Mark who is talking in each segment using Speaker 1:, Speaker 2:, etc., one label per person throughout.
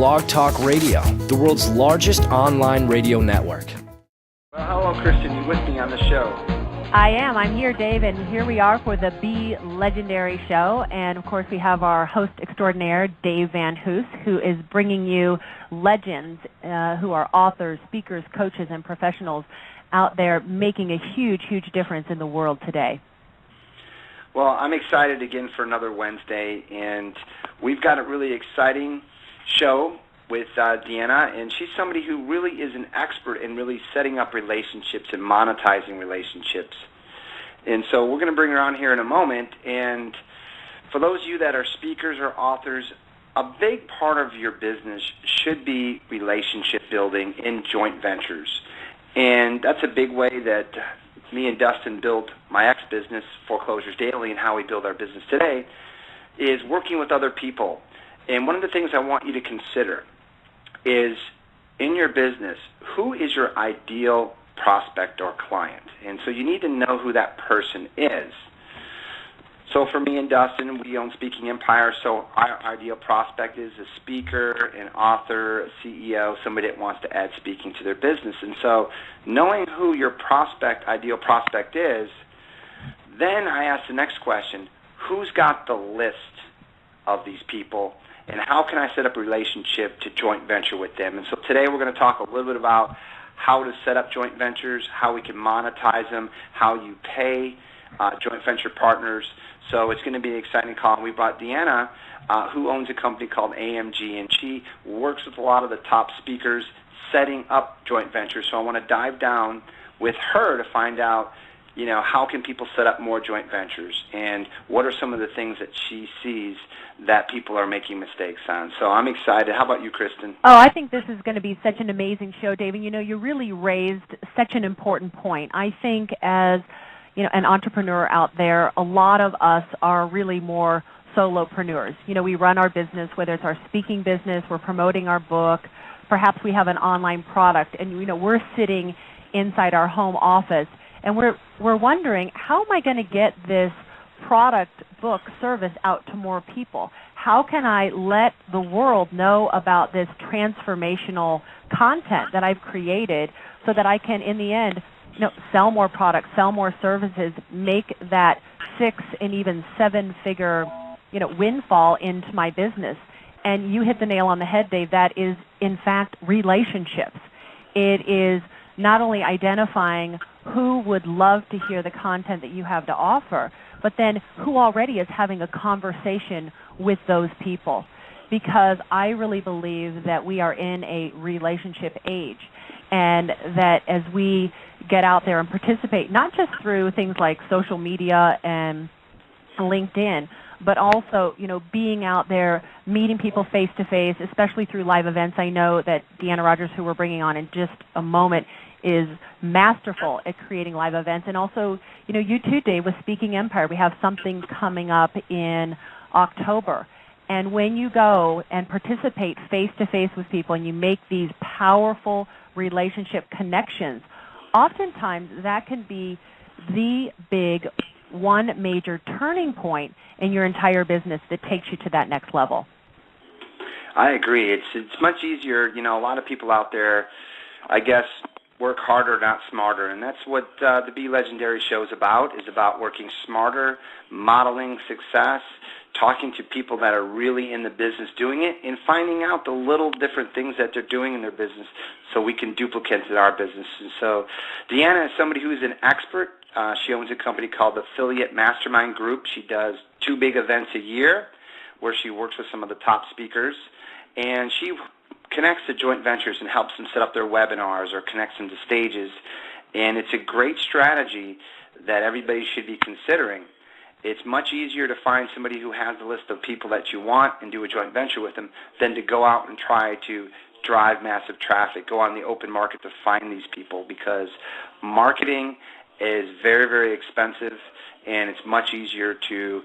Speaker 1: Blog Talk Radio, the world's largest online radio network.
Speaker 2: Well, hello, KRISTEN. You with me on the show?
Speaker 3: I am. I'm here, Dave, and here we are for the Be Legendary Show. And, of course, we have our host extraordinaire, Dave Van Hoos, who is bringing you legends who are authors, speakers, coaches, and professionals out there making a huge, huge difference in the world today.
Speaker 2: Well, I'm excited again for another Wednesday, and we've got a really exciting show with DeAnna, and she's somebody who really is an expert in really setting up relationships and monetizing relationships. And so we're going to bring her on here in a moment, and for those of you that are speakers or authors, a big part of your business should be relationship building in joint ventures. And that's a big way that me and Dustin built my ex-business, Foreclosures Daily, and how we build our business today, is working with other people. And one of the things I want you to consider is, in your business, who is your ideal prospect or client? And so you need to know who that person is. So for me and Dustin, we own Speaking Empire, so our ideal prospect is a speaker, an author, a CEO, somebody that wants to add speaking to their business. And so knowing who your ideal prospect is, then I ask the next question, who's got the list of these people, and how can I set up a relationship to joint venture with them? And so today we're going to talk a little bit about how to set up joint ventures, how we can monetize them, how you pay joint venture partners. So it's going to be an exciting call. And we brought DeAnna, who owns a company called AMG, and she works with a lot of the top speakers setting up joint ventures. So I want to dive down with her to find out, how can people set up more joint ventures, and what are some of the things that she sees that people are making mistakes on. So I'm excited. How about you, KRISTEN?
Speaker 3: Oh, I think this is going to be such an amazing show, Dave. And, you really raised such an important point. I think as an entrepreneur out there, a lot of us are really more solopreneurs. We run our business, whether it's our speaking business, we're promoting our book, perhaps we have an online product, and we're sitting inside our home office, and we're wondering, how am I going to get this product, book, service out to more people? How can I let the world know about this transformational content that I've created so that I can, in the end, sell more products, sell more services, make that 6- and even 7-figure, windfall into my business? And you hit the nail on the head, Dave. That is, in fact, relationships. It is not only identifying who would love to hear the content that you have to offer, but then who already is having a conversation with those people. Because I really believe that we are in a relationship age, and that as we get out there and participate, not just through things like social media and LinkedIn, but also, being out there, meeting people face-to-face, especially through live events. I know that DeAnna Rogers, who we're bringing on in just a moment, is masterful at creating live events. And also, you too, Dave, with Speaking Empire, we have something coming up in October. And when you go and participate face-to-face with people and you make these powerful relationship connections, oftentimes that can be the big one major turning point in your entire business that takes you to that next level.
Speaker 2: I agree. It's much easier. A lot of people out there, I guess, work harder, not smarter, and that's what the Be Legendary show is about working smarter, modeling success, talking to people that are really in the business doing it, and finding out the little different things that they're doing in their business so we can duplicate it in our business. And so DeAnna is somebody who is an expert. She owns a company called Affiliate Mastermind Group. She does 2 big events a year where she works with some of the top speakers, and she connects to joint ventures and helps them set up their webinars or connects them to stages. And it's a great strategy that everybody should be considering. It's much easier to find somebody who has a list of people that you want and do a joint venture with them than to go out and try to drive massive traffic, go on the open market to find these people, because marketing is very, very expensive, and it's much easier to,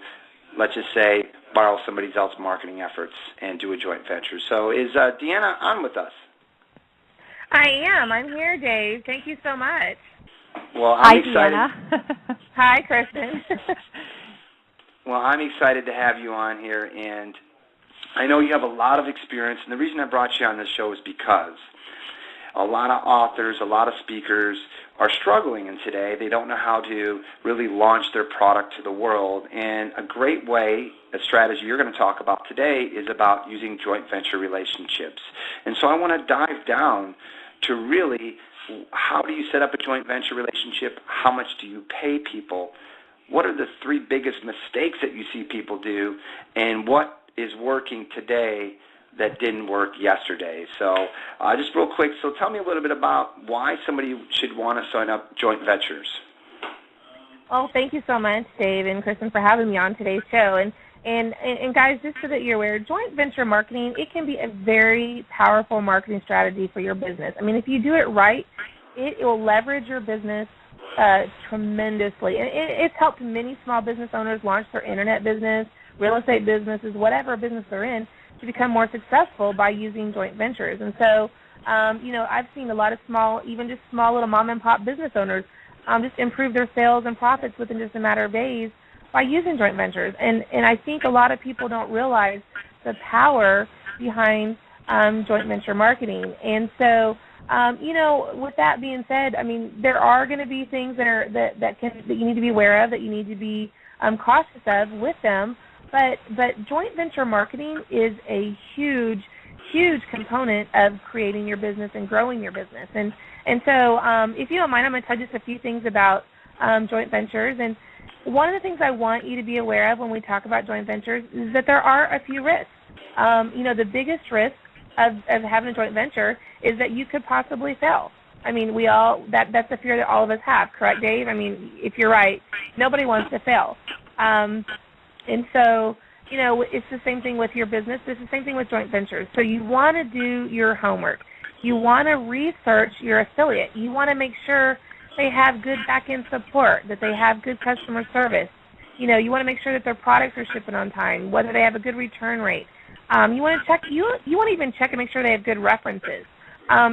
Speaker 2: let's just say, borrow somebody else's marketing efforts and do a joint venture. So is DeAnna on with us?
Speaker 4: I am. I'm here, Dave. Thank you so much.
Speaker 2: Well,
Speaker 3: Hi,
Speaker 2: I'm excited.
Speaker 3: DeAnna.
Speaker 4: Hi, KRISTEN.
Speaker 2: Well, I'm excited to have you on here, and I know you have a lot of experience, and the reason I brought you on this show is because a lot of authors, a lot of speakers are struggling in today. They don't know how to really launch their product to the world. And a great way, a strategy you're going to talk about today, is about using joint venture relationships. And so I want to dive down to really how do you set up a joint venture relationship? How much do you pay people? What are the 3 biggest mistakes that you see people do? And what is working today that didn't work yesterday? So just real quick, so tell me a little bit about why somebody should want to sign up joint ventures.
Speaker 4: Well, thank you so much, Dave and Kristen, for having me on today's show. And guys, just so that you're aware, joint venture marketing, it can be a very powerful marketing strategy for your business. I mean, if you do it right, it will leverage your business tremendously. And it's helped many small business owners launch their internet business, real estate businesses, whatever business they're in, to become more successful by using joint ventures. And so, I've seen a lot of small little mom-and-pop business owners just improve their sales and profits within just a matter of days by using joint ventures. And I think a lot of people don't realize the power behind joint venture marketing. And so, with that being said, I mean, there are going to be things that you need to be aware of, that you need to be cautious of with them. But joint venture marketing is a huge, huge component of creating your business and growing your business. And so if you don't mind, I'm going to touch just a few things about joint ventures. And one of the things I want you to be aware of when we talk about joint ventures is that there are a few risks. The biggest risk of having a joint venture is that you could possibly fail. I mean, that's a fear that all of us have, correct, Dave? I mean, if you're right, nobody wants to fail. And so, it's the same thing with your business. It's the same thing with joint ventures. So you want to do your homework. You want to research your affiliate. You want to make sure they have good back-end support, that they have good customer service. You want to make sure that their products are shipping on time, whether they have a good return rate. You want to check. You want to even check and make sure they have good references,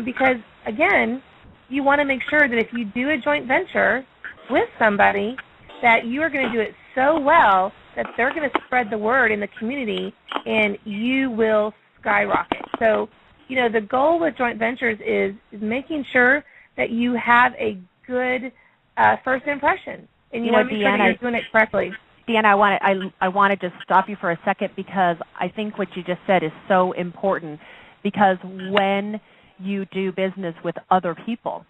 Speaker 4: because again, you want to make sure that if you do a joint venture with somebody, that you are going to do it so well that they're going to spread the word in the community, and you will skyrocket. So, the goal with joint ventures is making sure that you have a good first impression, and you want to make sure that you're doing it correctly.
Speaker 3: DeAnna, I want to just stop you for a second, because I think what you just said is so important, because when you do business with other people,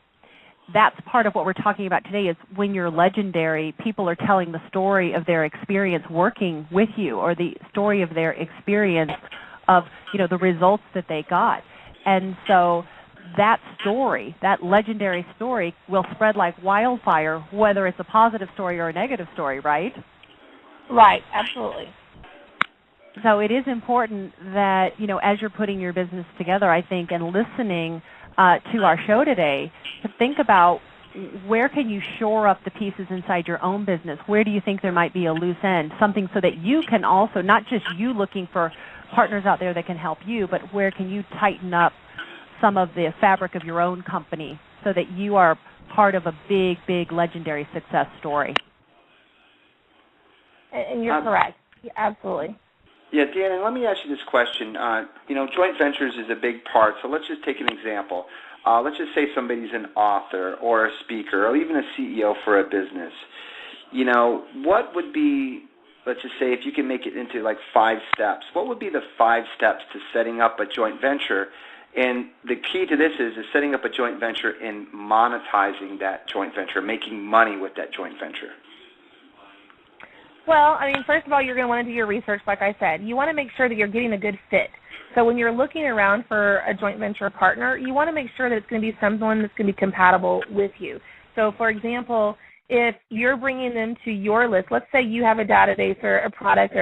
Speaker 3: that's part of what we're talking about today. Is when you're legendary, people are telling the story of their experience working with you, or the story of their experience of, the results that they got. And so that story, that legendary story, will spread like wildfire, whether it's a positive story or a negative story, right?
Speaker 4: Right, absolutely.
Speaker 3: So it is important that, as you're putting your business together, I think, and listening to our show today, to think about where can you shore up the pieces inside your own business? Where do you think there might be a loose end? Something so that you can also, not just you looking for partners out there that can help you, but where can you tighten up some of the fabric of your own company so that you are part of a big, big legendary success story?
Speaker 4: And you're correct. Yeah, absolutely.
Speaker 2: Yeah, DeAnna, let me ask you this question. Joint ventures is a big part, so let's just take an example. Let's just say somebody's an author or a speaker or even a CEO for a business. What would be, let's just say, if you can make it into like 5 steps, what would be the 5 steps to setting up a joint venture? And the key to this is setting up a joint venture and monetizing that joint venture, making money with that joint venture.
Speaker 4: Well, first of all, you're going to want to do your research, like I said. You want to make sure that you're getting a good fit. So when you're looking around for a joint venture partner, you want to make sure that it's going to be someone that's going to be compatible with you. So, for example, if you're bringing them to your list, let's say you have a database or a product,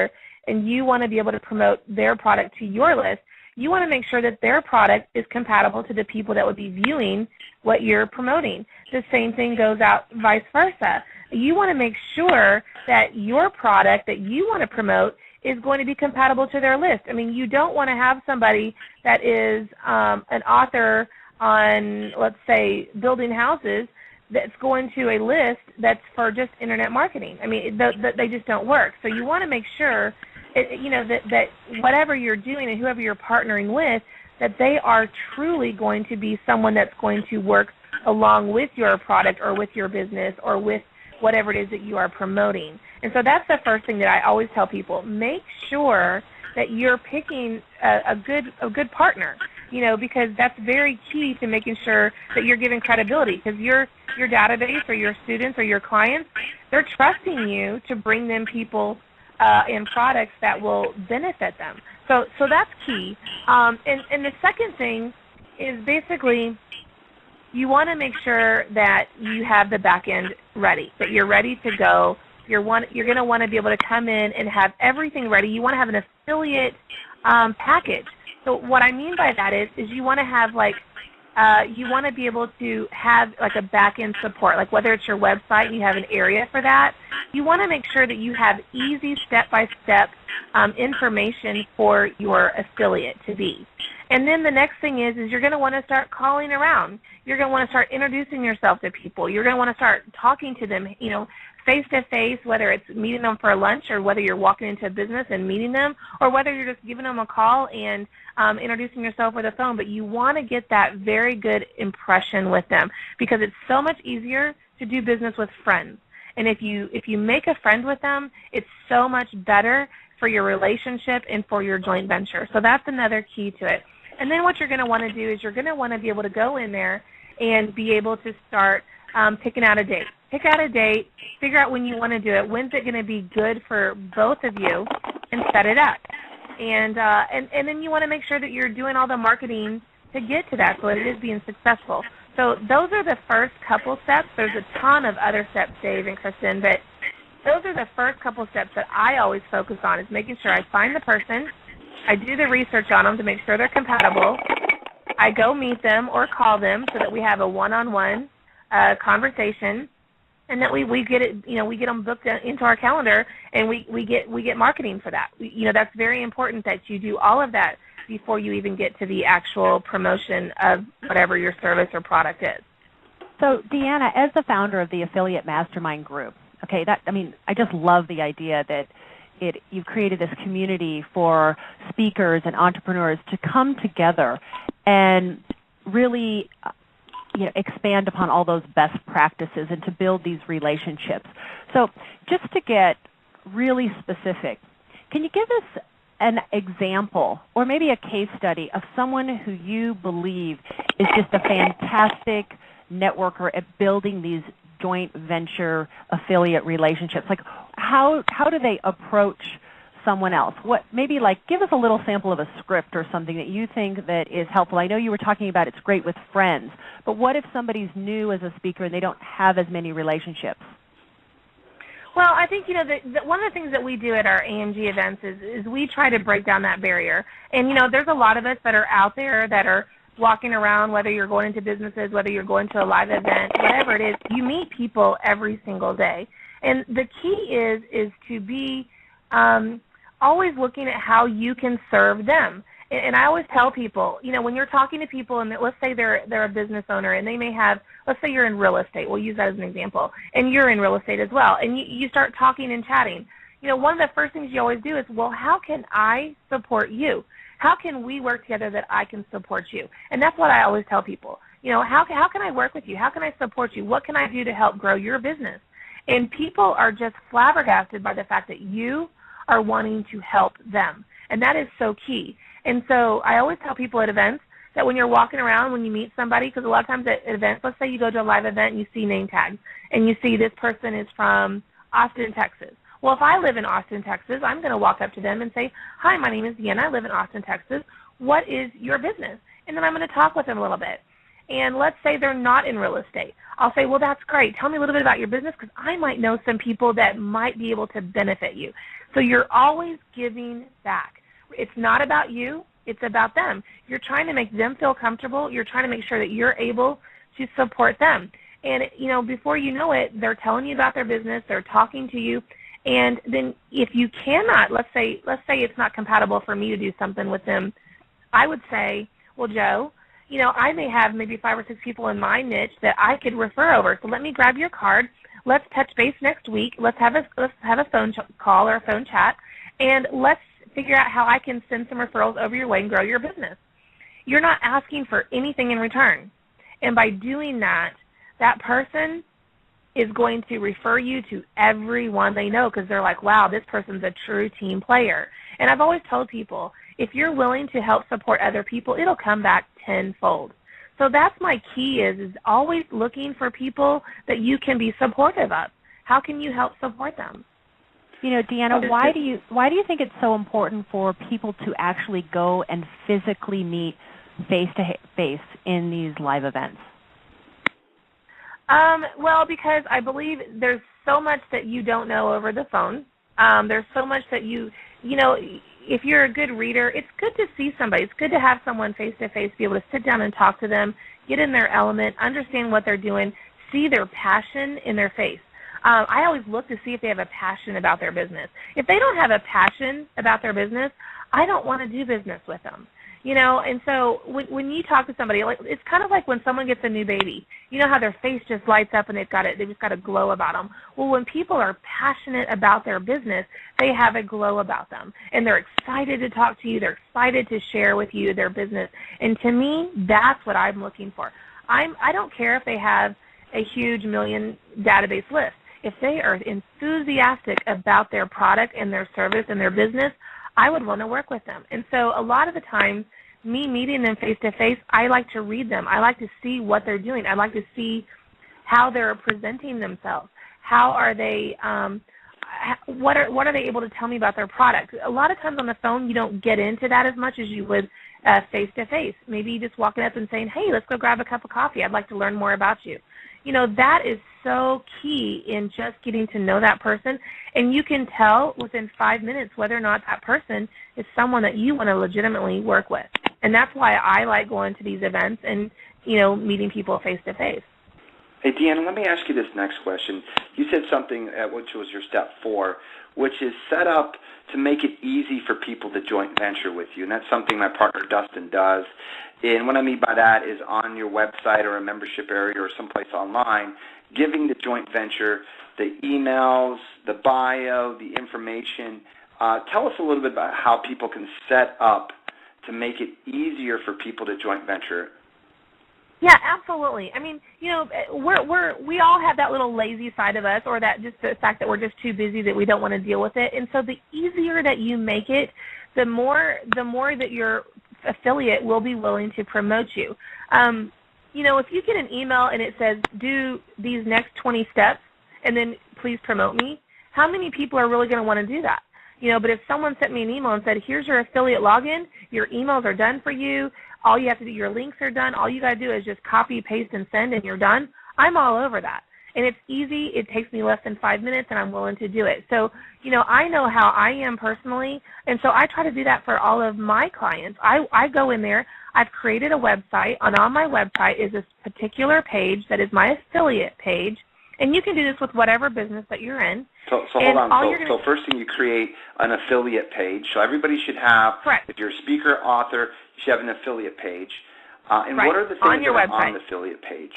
Speaker 4: and you want to be able to promote their product to your list, you want to make sure that their product is compatible to the people that would be viewing what you're promoting. The same thing goes out vice versa. You want to make sure that your product that you want to promote is going to be compatible to their list. You don't want to have somebody that is an author on, let's say, building houses that's going to a list that's for just internet marketing. They just don't work. So you want to make sure that whatever you're doing and whoever you're partnering with, that they are truly going to be someone that's going to work along with your product or with your business or with whatever it is that you are promoting. And so that's the first thing that I always tell people. Make sure that you're picking a good partner, because that's very key to making sure that you're giving credibility, because your database or your students or your clients, they're trusting you to bring them people and products that will benefit them. So that's key. And the second thing is basically you want to make sure that you have the back end ready, that you're ready to go. You're going to want to be able to come in and have everything ready. You want to have an affiliate package. So what I mean by that is you want to have you want to be able to have like a back-end support, like whether it's your website and you have an area for that. You want to make sure that you have easy step-by-step information for your affiliate to be. And then the next thing is you're going to want to start calling around. You're going to want to start introducing yourself to people. You're going to want to start talking to them, face-to-face, whether it's meeting them for lunch or whether you're walking into a business and meeting them, or whether you're just giving them a call and introducing yourself over the phone. But you want to get that very good impression with them, because it's so much easier to do business with friends. And if you make a friend with them, it's so much better for your relationship and for your joint venture. So that's another key to it. And then what you're going to want to do is you're going to want to be able to go in there and be able to start picking out a date. Pick out a date, figure out when you want to do it, when's it going to be good for both of you, and set it up. And then you want to make sure that you're doing all the marketing to get to that so that it is being successful. So those are the first couple steps. There's a ton of other steps, Dave and Kristen, but those are the first couple steps that I always focus on, is making sure I find the person, I do the research on them to make sure they're compatible, I go meet them or call them so that we have a one-on-one conversation, and that we get it, we get them booked into our calendar, and we get marketing for that. That's very important that you do all of that before you even get to the actual promotion of whatever your service or product is.
Speaker 3: So, DeAnna, as the founder of the Affiliate Mastermind Group, I just love the idea that you've created this community for speakers and entrepreneurs to come together and really expand upon all those best practices and to build these relationships. So just to get really specific, can you give us an example or maybe a case study of someone who you believe is just a fantastic networker at building these joint venture affiliate relationships? Like how do they approach someone else? Give us a little sample of a script or something that you think that is helpful. I know you were talking about it's great with friends, but what if somebody's new as a speaker and they don't have as many relationships?
Speaker 4: Well, I think, one of the things that we do at our AMG events is we try to break down that barrier. And, there's a lot of us that are out there that are walking around, whether you're going into businesses, whether you're going to a live event, whatever it is, you meet people every single day. And the key is to be always looking at how you can serve them. And I always tell people, when you're talking to people, and let's say they're a business owner, and they may have, let's say you're in real estate, we'll use that as an example, and you're in real estate as well, and you start talking and chatting. One of the first things you always do is, well, how can I support you? How can we work together that I can support you? And that's what I always tell people. How can I work with you? How can I support you? What can I do to help grow your business? And people are just flabbergasted by the fact that you are wanting to help them. And that is so key. And so I always tell people at events that when you're walking around, when you meet somebody, because a lot of times at events, let's say you go to a live event and you see name tags, and you see this person is from Austin, Texas. Well, if I live in Austin, Texas, I'm going to walk up to them and say, hi, my name is DeAnna. I live in Austin, Texas. What is your business? And then I'm going to talk with them a little bit. And let's say they're not in real estate. I'll say, well, that's great. Tell me a little bit about your business, because I might know some people that might be able to benefit you. So you're always giving back. It's not about you. It's about them. You're trying to make them feel comfortable. You're trying to make sure that you're able to support them. And, before you know it, they're telling you about their business. They're talking to you. And then if you cannot, let's say it's not compatible for me to do something with them, I would say, well, Joe, I may have maybe 5 or 6 people in my niche that I could refer over. So let me grab your card. Let's touch base next week. Let's have a phone call or a phone chat, and let's figure out how I can send some referrals over your way and grow your business. You're not asking for anything in return. And by doing that, that person is going to refer you to everyone they know because they're like, wow, this person's a true team player. And I've always told people, if you're willing to help support other people, it'll come back tenfold. So that's my key is always looking for people that you can be supportive of. How can you help support them?
Speaker 3: You know, DeAnna, why do you think it's so important for people to actually go and physically meet face-to-face in these live events?
Speaker 4: Well, because I believe there's so much that you don't know over the phone. There's so much that you know, if you're a good reader, it's good to see somebody. It's good to have someone face-to-face, be able to sit down and talk to them, get in their element, understand what they're doing, see their passion in their face. I always look to see if they have a passion about their business. If they don't have a passion about their business, I don't want to do business with them. You know, and so when you talk to somebody, like, it's kind of like when someone gets a new baby. You know how their face just lights up and they've just got a glow about them. Well, when people are passionate about their business, they have a glow about them, and they're excited to talk to you. They're excited to share with you their business. And to me, that's what I'm looking for. I don't care if they have a huge million database list. If they are enthusiastic about their product and their service and their business, I would want to work with them. And so a lot of the times, me meeting them face-to-face, I like to read them. I like to see what they're doing. I like to see how they're presenting themselves. How are they, what are they able to tell me about their product? A lot of times on the phone, you don't get into that as much as you would face-to-face. Maybe just walking up and saying, hey, let's go grab a cup of coffee. I'd like to learn more about you. You know, that is so key in just getting to know that person, and you can tell within 5 minutes whether or not that person is someone that you want to legitimately work with. And that's why I like going to these events and, you know, meeting people face-to-face.
Speaker 2: Hey, DeAnna, let me ask you this next question. You said something, which was your step 4, which is set up to make it easy for people to joint venture with you, and that's something my partner Dustin does. And what I mean by that is on your website or a membership area or someplace online, giving the joint venture the emails, the bio, the information. Tell us a little bit about how people can set up to make it easier for people to joint venture.
Speaker 4: Yeah, absolutely. I mean, you know, we all have that little lazy side of us, or that just the fact that we're just too busy that we don't want to deal with it. And so the easier that you make it, the more that your affiliate will be willing to promote you. You know, if you get an email and it says, do these next 20 steps and then please promote me, how many people are really going to want to do that? You know, but if someone sent me an email and said, here's your affiliate login, your emails are done for you, all you have to do, your links are done, all you got to do is just copy, paste, and send, and you're done, I'm all over that. And it's easy. It takes me less than 5 minutes, and I'm willing to do it. So, you know, I know how I am personally, and so I try to do that for all of my clients. I go in there. I've created a website, and on my website is this particular page that is my affiliate page, and you can do this with whatever business that you're in.
Speaker 2: So hold on. So first thing, you create an affiliate page. So everybody should have,
Speaker 4: correct.
Speaker 2: If you're a speaker, author, you should have an affiliate page. And
Speaker 4: right.
Speaker 2: What are the things
Speaker 4: on your
Speaker 2: that
Speaker 4: website.
Speaker 2: are on the affiliate page?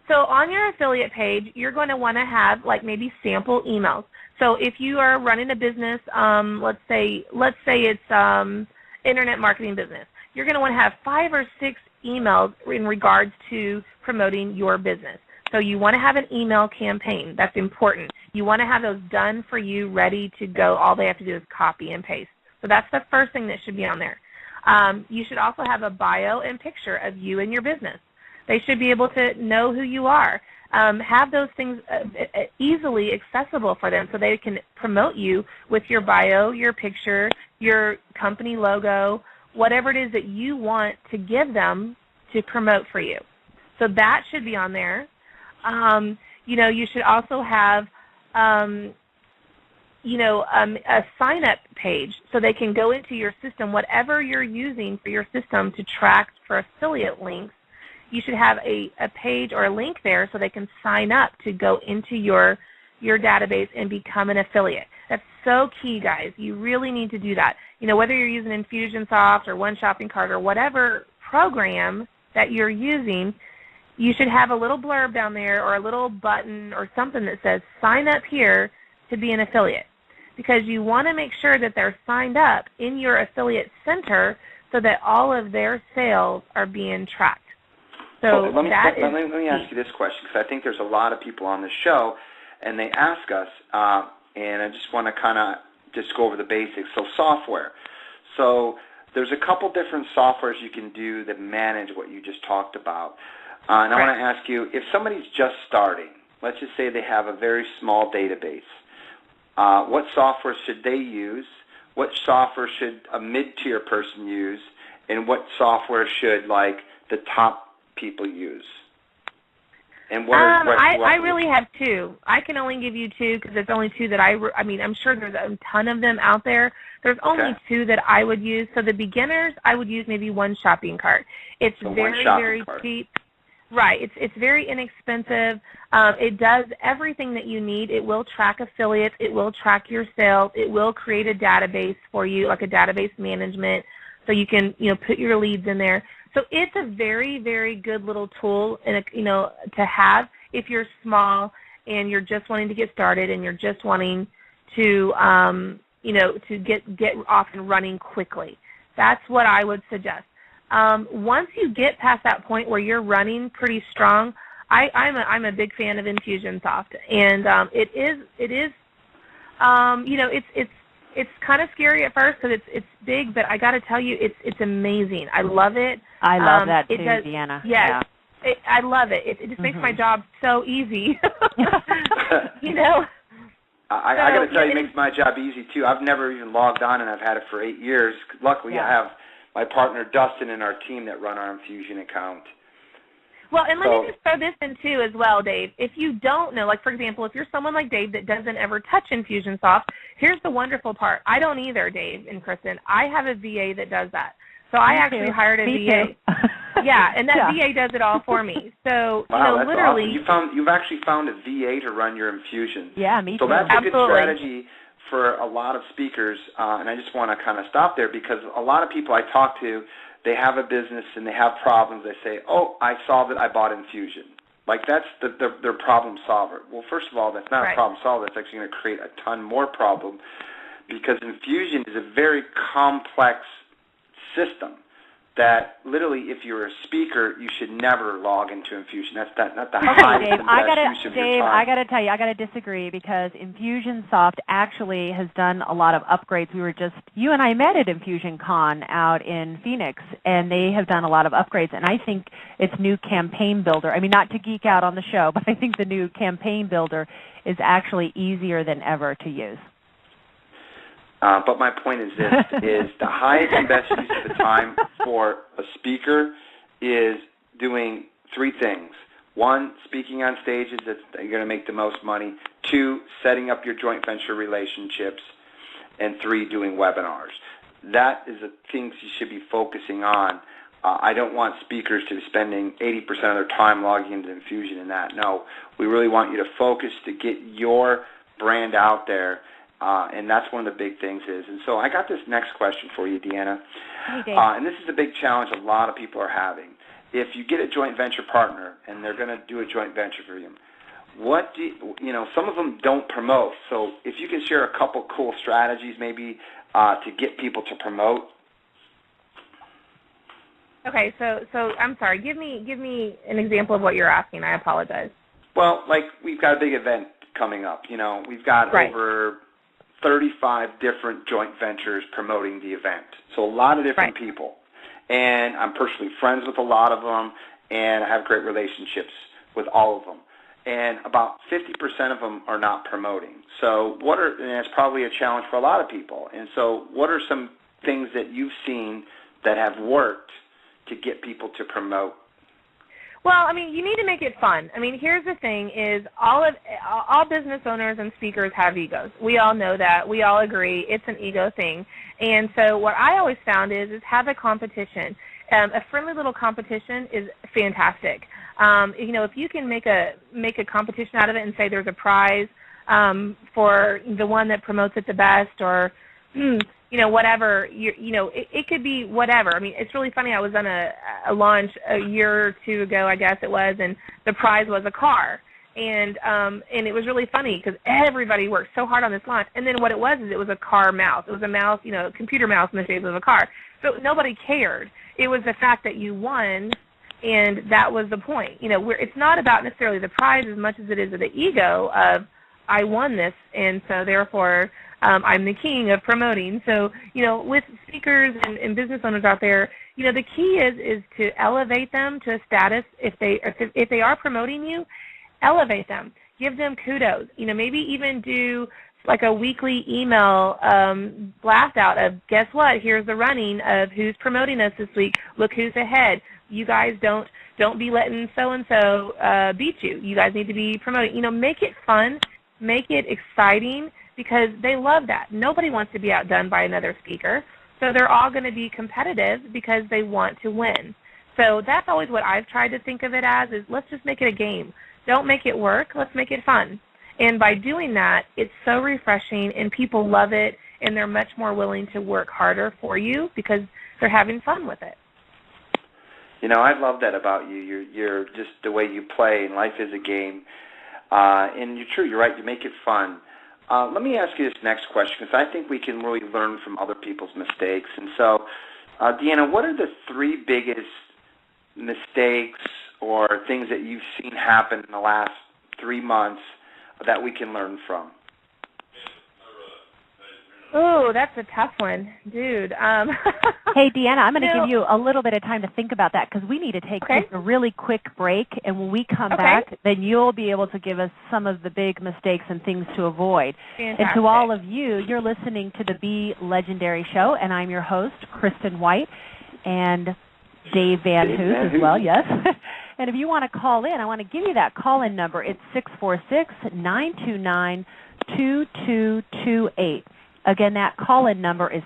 Speaker 4: So on your affiliate page, you're going to want to have like maybe sample emails. So if you are running a business, let's say it's internet marketing business, you're going to want to have 5 or 6 emails in regards to promoting your business. So you want to have an email campaign. That's important. You want to have those done for you, ready to go. All they have to do is copy and paste. So that's the first thing that should be on there. You should also have a bio and picture of you and your business. They should be able to know who you are. Have those things easily accessible for them so they can promote you with your bio, your picture, your company logo, whatever it is that you want to give them to promote for you. So that should be on there. You know, you should also have, you know, a sign-up page so they can go into your system, whatever you're using for your system to track for affiliate links. You should have a page or a link there so they can sign up to go into your database and become an affiliate. That's so key, guys. You really need to do that. You know, whether you're using Infusionsoft or One Shopping Cart or whatever program that you're using, you should have a little blurb down there or a little button or something that says sign up here to be an affiliate. because you want to make sure that they're signed up in your affiliate center so that all of their sales are being tracked. So
Speaker 2: let me ask you this question, because I think there's a lot of people on the show, and they ask us, and I just want to kind of just go over the basics. So software. So there's a couple different softwares you can do that manage what you just talked about. And I want to ask you, if somebody's just starting, let's just say they have a very small database, what software should they use? What software should a mid-tier person use? And what software should, like, the top people use? And
Speaker 4: I really have two. I can only give you two because there's only two that I mean, I'm sure there's a ton of them out there. There's only two that I would use. So the beginners, I would use maybe one shopping cart. It's very cheap. Right. It's very inexpensive. It does everything that you need. It will track affiliates. It will track your sales. It will create a database for you, like a database management, so you can, put your leads in there. So it's a very, very good little tool, to have if you're small and you're just wanting to get started and you're just wanting to, to get off and running quickly. That's what I would suggest. Once you get past that point where you're running pretty strong, I'm a big fan of Infusionsoft, and it's kind of scary at first because it's big, but I got to tell you, it's amazing. I love it.
Speaker 3: I love that too, DeAnna.
Speaker 4: Yes, yeah. I love it. It just makes my job so easy.
Speaker 2: I got to tell you, it makes my job easy too. I've never even logged on, and I've had it for 8 years. Luckily, I have my partner Dustin and our team that run our Infusion account.
Speaker 4: Well, and let me just throw this in too as well, Dave. If you don't know, like for example, if you're someone like Dave that doesn't ever touch Infusionsoft, here's the wonderful part. I don't either, Dave and Kristen. I have a VA that does that. So I actually hired a VA. Yeah, and that VA does it all for me. So
Speaker 2: that's
Speaker 4: literally,
Speaker 2: awesome. You've actually found a VA to run your infusions.
Speaker 3: Yeah, me too.
Speaker 2: So that's a good strategy for a lot of speakers, and I just want to kind of stop there because a lot of people I talk to, they have a business and they have problems. They say, "Oh, I solved it. I bought infusion." Like that's their problem solver. Well, first of all, that's not a problem solver. That's actually going to create a ton more problem because infusion is a very complex system that literally, if you're a speaker, you should never log into infusion. That's not the highest and best use of your time.
Speaker 3: I got to tell you, I got to disagree because Infusionsoft actually has done a lot of upgrades. You and I met at Infusion Con out in Phoenix, and they have done a lot of upgrades. And I think its new campaign builder, I mean, not to geek out on the show, but I think the new campaign builder is actually easier than ever to use.
Speaker 2: But my point is this, is the highest and best use of the time for a speaker is doing three things. One, speaking on stages that you're going to make the most money. Two, setting up your joint venture relationships. And three, doing webinars. That is the things you should be focusing on. I don't want speakers to be spending 80% of their time logging into Infusion and that. No, we really want you to focus to get your brand out there. And that's one of the big things is. And so I got this next question for you, DeAnna.
Speaker 3: Hey, Dave.
Speaker 2: And this is a big challenge a lot of people are having. If you get a joint venture partner and they're going to do a joint venture for you, some of them don't promote. So if you can share a couple cool strategies maybe to get people to promote.
Speaker 4: Okay, so I'm sorry. Give me an example of what you're asking. I apologize.
Speaker 2: Well, like we've got a big event coming up. We've got over 35 different joint ventures promoting the event. So a lot of different people. And I'm personally friends with a lot of them, and I have great relationships with all of them. And about 50% of them are not promoting. So and it's probably a challenge for a lot of people. And so what are some things that you've seen that have worked to get people to promote?
Speaker 4: Well, I mean, you need to make it fun. I mean, here's the thing is all business owners and speakers have egos. We all know that. We all agree. It's an ego thing. And so what I always found is have a competition. A friendly little competition is fantastic. If you can make a competition out of it and say there's a prize for the one that promotes it the best or whatever, it could be whatever. I mean, it's really funny. I was on a launch a year or two ago, I guess it was, and the prize was a car. And it was really funny because everybody worked so hard on this launch. And then what it was is it was a car mouse. It was a mouse, a computer mouse in the shape of a car. So nobody cared. It was the fact that you won, and that was the point. It's not about necessarily the prize as much as it is the ego of, I won this, and so therefore I'm the king of promoting. So, with speakers and business owners out there, the key is to elevate them to a status. If they are promoting you, elevate them. Give them kudos. Maybe even do like a weekly email blast out of, guess what, here's the running of who's promoting us this week. Look who's ahead. You guys don't be letting so-and-so beat you. You guys need to be promoting. Make it fun. Make it exciting, because they love that. Nobody wants to be outdone by another speaker. So they're all going to be competitive because they want to win. So that's always what I've tried to think of it as, is let's just make it a game. Don't make it work. Let's make it fun. And by doing that, it's so refreshing, and people love it, and they're much more willing to work harder for you because they're having fun with it.
Speaker 2: I love that about you. You're just the way you play, and life is a game. And you're true. You're right. You make it fun. Let me ask you this next question, because I think we can really learn from other people's mistakes. And so, DeAnna, what are the 3 biggest mistakes or things that you've seen happen in the last 3 months that we can learn from?
Speaker 4: Oh, that's a tough one, dude.
Speaker 3: Hey, DeAnna, I'm going to give you a little bit of time to think about that, because we need to take just a really quick break, and when we come back, then you'll be able to give us some of the big mistakes and things to avoid.
Speaker 4: Fantastic.
Speaker 3: And to all of you, you're listening to the Be Legendary Show, and I'm your host, KRISTEN White, and Dave Van Hoos as well, yes. And if you want to call in, I want to give you that call-in number. It's 646-929-2228. Again, that call-in number is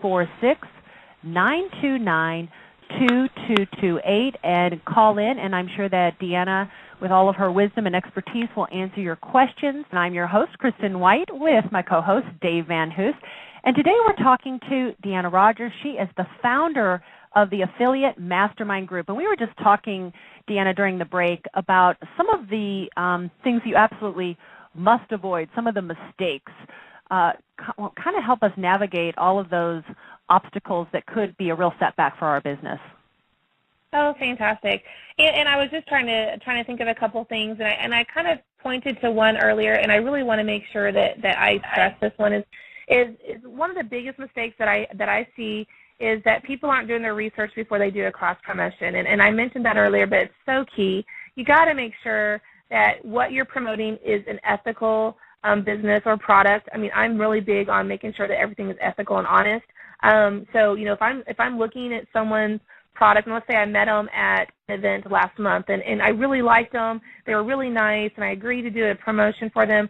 Speaker 3: 646-929-2228. And call in, and I'm sure that DeAnna, with all of her wisdom and expertise, will answer your questions. And I'm your host, KRISTEN White, with my co-host, Dave Van Hoos. And today we're talking to DeAnna Rogers. She is the founder of the Affiliate Mastermind Group. And we were just talking, DeAnna, during the break about some of the things you absolutely must avoid, some of the mistakes. Kind of help us navigate all of those obstacles that could be a real setback for our business.
Speaker 4: Oh, fantastic! And I was just trying to think of a couple things, and I kind of pointed to one earlier, and I really want to make sure that I stress this one is one of the biggest mistakes that I see is that people aren't doing their research before they do a cross promotion, and I mentioned that earlier, but it's so key. You got to make sure that what you're promoting is an ethical business or product. I mean, I'm really big on making sure that everything is ethical and honest. So, if I'm looking at someone's product, and let's say I met them at an event last month, and I really liked them, they were really nice, and I agreed to do a promotion for them,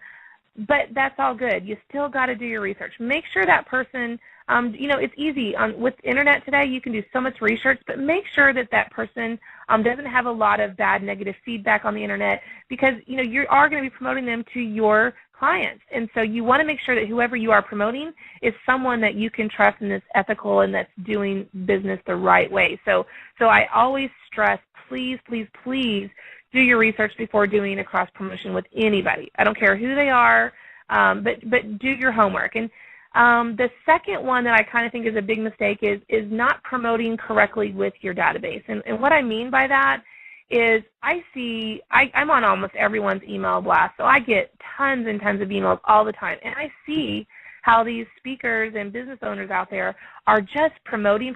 Speaker 4: but that's all good. You still got to do your research. Make sure that person, it's easy. With internet today, you can do so much research, but make sure that person doesn't have a lot of bad, negative feedback on the internet, because, you are going to be promoting them to your clients. And so you want to make sure that whoever you are promoting is someone that you can trust and that's ethical and that's doing business the right way. So I always stress, please, please, please do your research before doing a cross promotion with anybody. I don't care who they are, but do your homework. And the second one that I kind of think is a big mistake is not promoting correctly with your database. And what I mean by that is I'm on almost everyone's email blast, so I get tons and tons of emails all the time, and I see how these speakers and business owners out there are just promoting,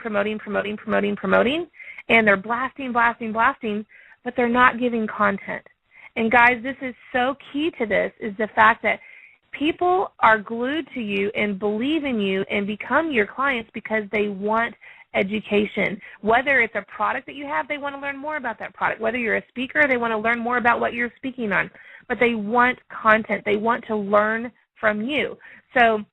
Speaker 4: and they're blasting, but they're not giving content. And guys, this is so key to this, is the fact that people are glued to you and believe in you and become your clients because they want education. Whether it's a product that you have, they want to learn more about that product. Whether you're a speaker, they want to learn more about what you're speaking on. But they want content. They want to learn from you. So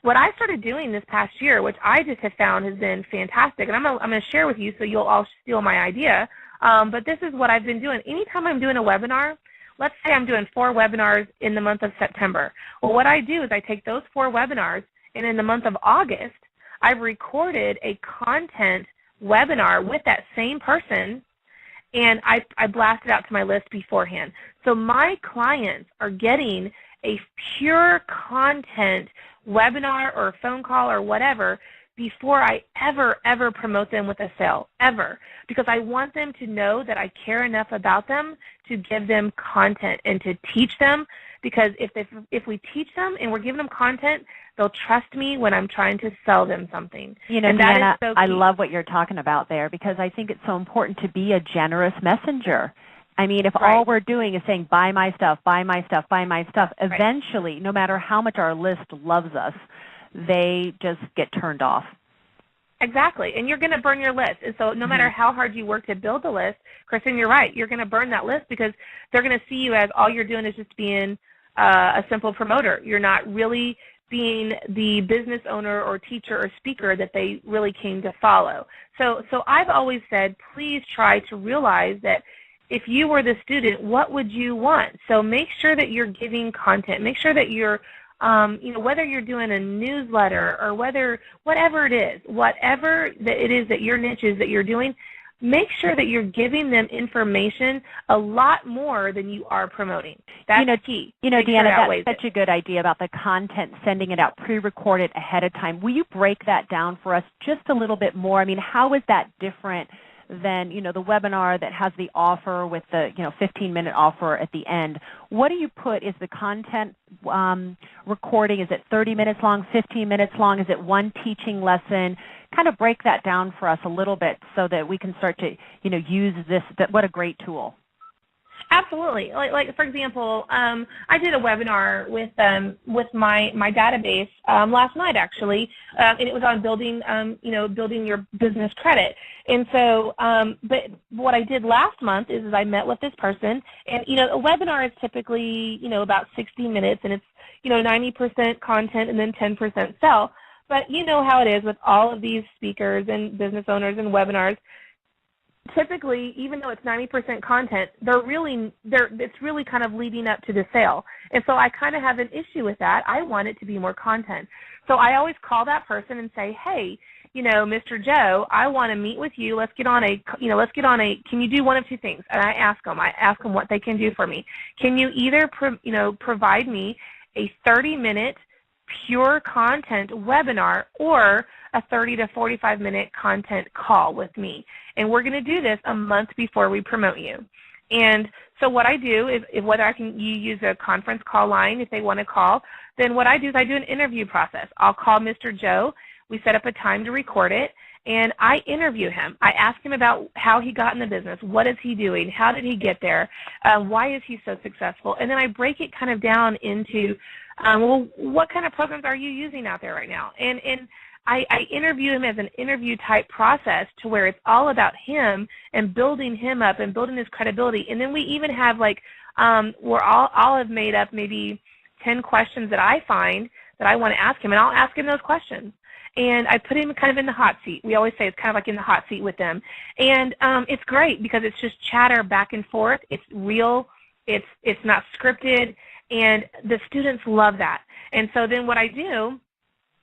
Speaker 4: what I started doing this past year, which I just have found has been fantastic, and I'm going to share with you so you'll all steal my idea, but this is what I've been doing. Anytime I'm doing a webinar, let's say I'm doing 4 webinars in the month of September. Well, what I do is I take those 4 webinars, and in the month of August, I've recorded a content webinar with that same person, and I blast it out to my list beforehand. So my clients are getting a pure content webinar or phone call or whatever before I ever promote them with a sale, ever, because I want them to know that I care enough about them to give them content and to teach them, because if we teach them and we're giving them content, they'll trust me when I'm trying to sell them something.
Speaker 3: You know,
Speaker 4: and
Speaker 3: DeAnna,
Speaker 4: that is so key.
Speaker 3: I love what you're talking about there, because I think it's so important to be a generous messenger. I mean, if all we're doing is saying, buy my stuff, buy my stuff, buy my stuff, eventually, no matter how much our list loves us, they just get turned off.
Speaker 4: Exactly, and you're going to burn your list. And so no matter how hard you work to build the list, Kristen, you're right, you're going to burn that list because they're going to see you as all you're doing is just being a simple promoter. You're not really being the business owner or teacher or speaker that they really came to follow. So I've always said, please try to realize that if you were the student, what would you want? So make sure that you're giving content. Make sure that you're, whether you're doing a newsletter or whatever it is, whatever that it is that your niche is that you're doing, make sure that you're giving them information a lot more than you are promoting. That's key.
Speaker 3: You know, DeAnna, that's such a good idea about the content, sending it out pre-recorded ahead of time. Will you break that down for us just a little bit more? I mean, how is that different than, the webinar that has the offer with the, 15-minute offer at the end? What do you put? Is the content recording, is it 30 minutes long, 15 minutes long? Is it one teaching lesson? Kind of break that down for us a little bit so that we can start to, use this. What a great tool.
Speaker 4: Absolutely. Like for example, I did a webinar with my database last night actually, and it was on building building your business credit. And so, but what I did last month is I met with this person, and a webinar is typically about 60 minutes, and it's 90% content and then 10% sell. But you know how it is with all of these speakers and business owners and webinars. Typically, even though it's 90% content, it's really kind of leading up to the sale. And so I kind of have an issue with that. I want it to be more content. So I always call that person and say, hey, Mr. Joe, I want to meet with you. Let's get on can you do one of two things? And I ask them what they can do for me. Can you either, provide me a 30-minute pure content webinar or a 30 to 45-minute content call with me? And we're going to do this a month before we promote you. And so what I do is, whether you use a conference call line if they want to call, then what I do is I do an interview process. I'll call Mr. Joe. We set up a time to record it, and I interview him. I ask him about how he got in the business. What is he doing? How did he get there? Why is he so successful? And then I break it kind of down into, well, what kind of programs are you using out there right now? And I interview him as an interview type process to where it's all about him and building him up and building his credibility. And then we even have I'll have made up maybe 10 questions that I find that I want to ask him, and I'll ask him those questions. And I put him kind of in the hot seat. We always say it's kind of like in the hot seat with them. And it's great because it's just chatter back and forth. It's real. It's not scripted. And the students love that. And so then what I do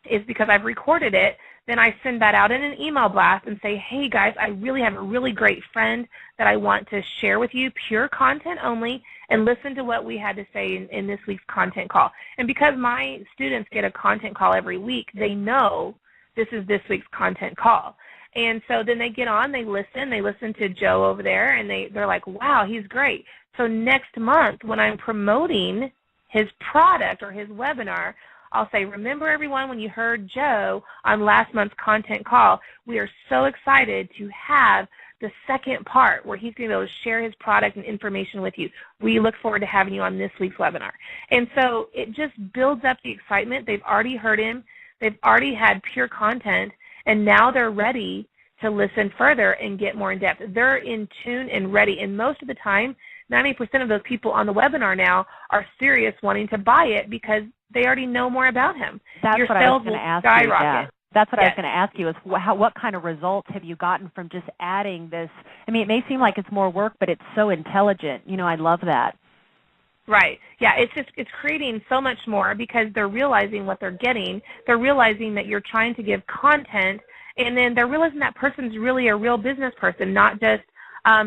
Speaker 4: is, because I've recorded it, then I send that out in an email blast and say, hey guys, I really have a really great friend that I want to share with you, pure content only, and listen to what we had to say in this week's content call. And because my students get a content call every week, they know this is this week's content call. And so then they get on, they listen to Joe over there, and they're like, wow, he's great. So next month when I'm promoting his product or his webinar, I'll say, remember everyone, when you heard Joe on last month's content call, we are so excited to have the second part where he's going to be able to share his product and information with you. We look forward to having you on this week's webinar. And so it just builds up the excitement. They've already heard him. They've already had pure content, and now they're ready to listen further and get more in depth. They're in tune and ready. And most of the time, 90% of those people on the webinar now are serious wanting to buy it because they already know more about him.
Speaker 3: That's what I was going to ask you. Yeah. That's what I was going to ask you is what kind of results have you gotten from just adding this? I mean, it may seem like it's more work, but it's so intelligent. I love that.
Speaker 4: Right. Yeah, it's creating so much more because they're realizing what they're getting. They're realizing that you're trying to give content, and then they're realizing that person's really a real business person, not just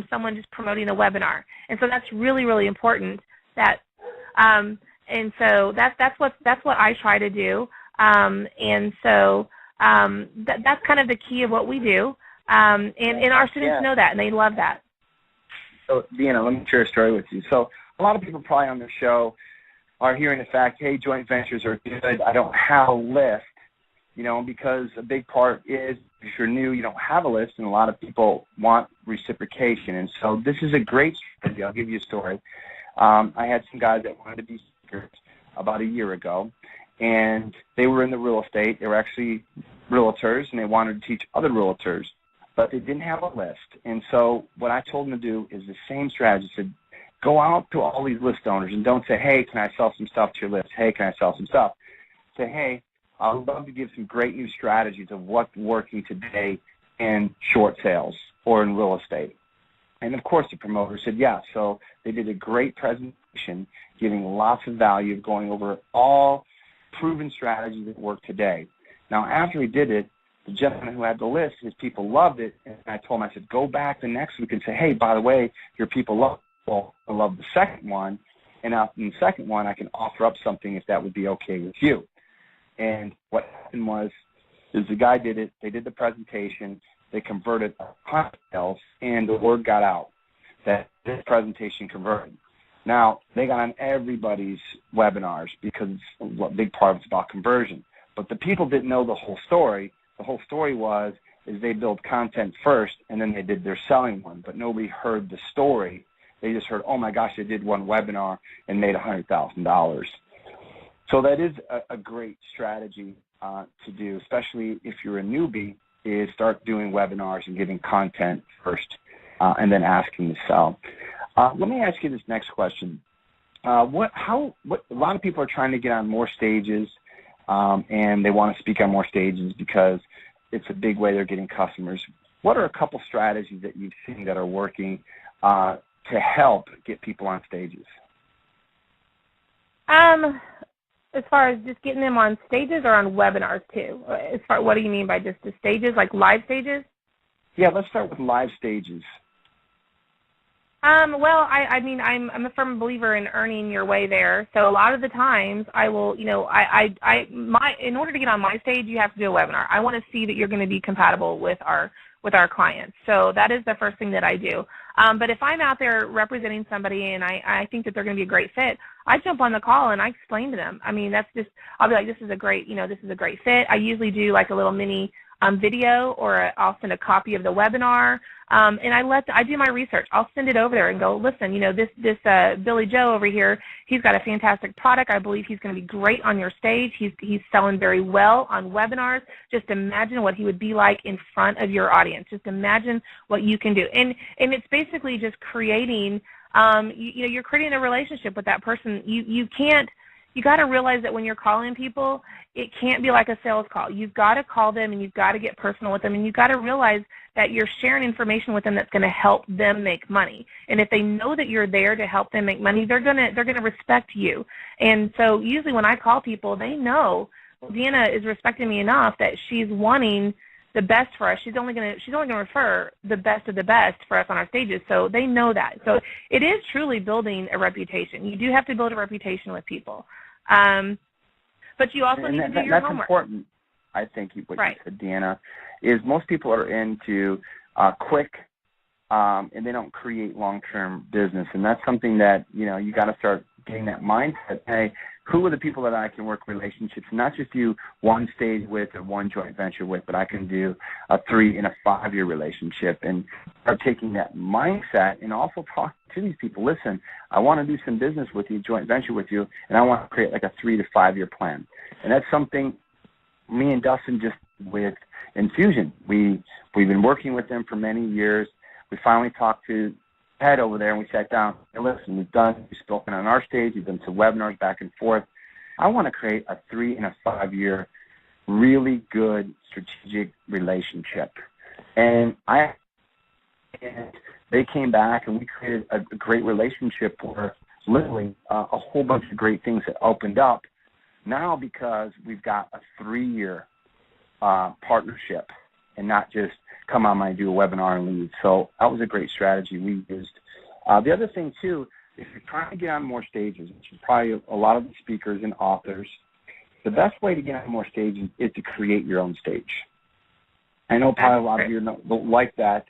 Speaker 4: someone just promoting a webinar. And so that's really, really important. And so that's what I try to do. And so that's kind of the key of what we do. And our students know that, and they love that.
Speaker 2: So, DeAnna, let me share a story with you. So a lot of people probably on the show are hearing the fact, hey, joint ventures are good. I don't have a list, because a big part is if you're new, you don't have a list, and a lot of people want reciprocation. And so this is a great strategy. I'll give you a story. I had some guys that wanted to be speakers about a year ago, and they were in the real estate. They were actually realtors, and they wanted to teach other realtors, but they didn't have a list. And so what I told them to do is the same strategy. I said, go out to all these list owners and don't say, hey, can I sell some stuff to your list? Hey, can I sell some stuff? Say, hey, I would love to give some great new strategies of what's working today in short sales or in real estate. And, of course, the promoter said yes. So they did a great presentation giving lots of value, going over all proven strategies that work today. Now, after he did it, the gentleman who had the list, his people loved it, and I told him, I said, go back the next week and say, hey, by the way, your people love it. Well, I love the second one, and after the second one, I can offer up something if that would be okay with you. And what happened was the guy did it, they did the presentation, they converted sales, and the word got out that this presentation converted. Now, they got on everybody's webinars because a big part of it's about conversion. But the people didn't know the whole story. The whole story is they built content first, and then they did their selling one. But nobody heard the story. They just heard, oh, my gosh, they did one webinar and made $100,000. So that is a great strategy to do, especially if you're a newbie, is start doing webinars and giving content first and then asking to sell. Let me ask you this next question. A lot of people are trying to get on more stages, and they want to speak on more stages because it's a big way they're getting customers. What are a couple strategies that you've seen that are working to help get people on stages?
Speaker 4: As far as just getting them on stages or on webinars too? What do you mean by just the stages, like live stages?
Speaker 2: Yeah, let's start with live stages.
Speaker 4: Well, I mean, I'm a firm believer in earning your way there. So a lot of the times I will, in order to get on my stage, you have to do a webinar. I want to see that you're going to be compatible with our clients. So that is the first thing that I do. But if I'm out there representing somebody and I think that they're going to be a great fit, I jump on the call and I explain to them. I mean, I'll be like, this is a great fit. I usually do like a little mini video, or I'll send a copy of the webinar, and I do my research. I'll send it over there and go, listen, this Billy Joe over here, he's got a fantastic product. I believe he's going to be great on your stage. He's selling very well on webinars. Just imagine what he would be like in front of your audience. Just imagine what you can do, and it's basically just creating. You're creating a relationship with that person. You got to realize that when you're calling people, it can't be like a sales call. You've got to call them and you've got to get personal with them, and you've got to realize that you're sharing information with them that's going to help them make money. And if they know that you're there to help them make money, they're going to respect you. And so usually when I call people, they know, well, DeAnna is respecting me enough that she's wanting the best for us. She's only going to refer the best of the best for us on our stages. So they know that. So it is truly building a reputation. You do have to build a reputation with people. But you also need to do your homework. That's
Speaker 2: important, I think, what you said, DeAnna, is most people are into quick and they don't create long-term business. And that's something that, you got to start getting that mindset. Hey, who are the people that I can work relationships, not just do one stage with or one joint venture with, but I can do a 3 and a 5 year relationship, and start taking that mindset and also talk to these people. Listen, I want to do some business with you, joint venture with you, and I want to create like a 3 to 5 year plan. And that's something me and Dustin just with Infusion. We've been working with them for many years. We finally talked to Ted over there, and we sat down. And listen, we've spoken on our stage. We've done some webinars back and forth. I want to create a 3 and a 5 year really good strategic relationship. And they came back, and we created a great relationship where literally a whole bunch of great things that opened up now because we've got a 3 year partnership.
Speaker 5: and not just come on and do a webinar and leave. So that was a great strategy we used. The other thing, too, if you're trying to get on more stages, which is probably a lot of the speakers and authors, the best way to get on more stages is to create your own stage. I know probably a lot of you don't like that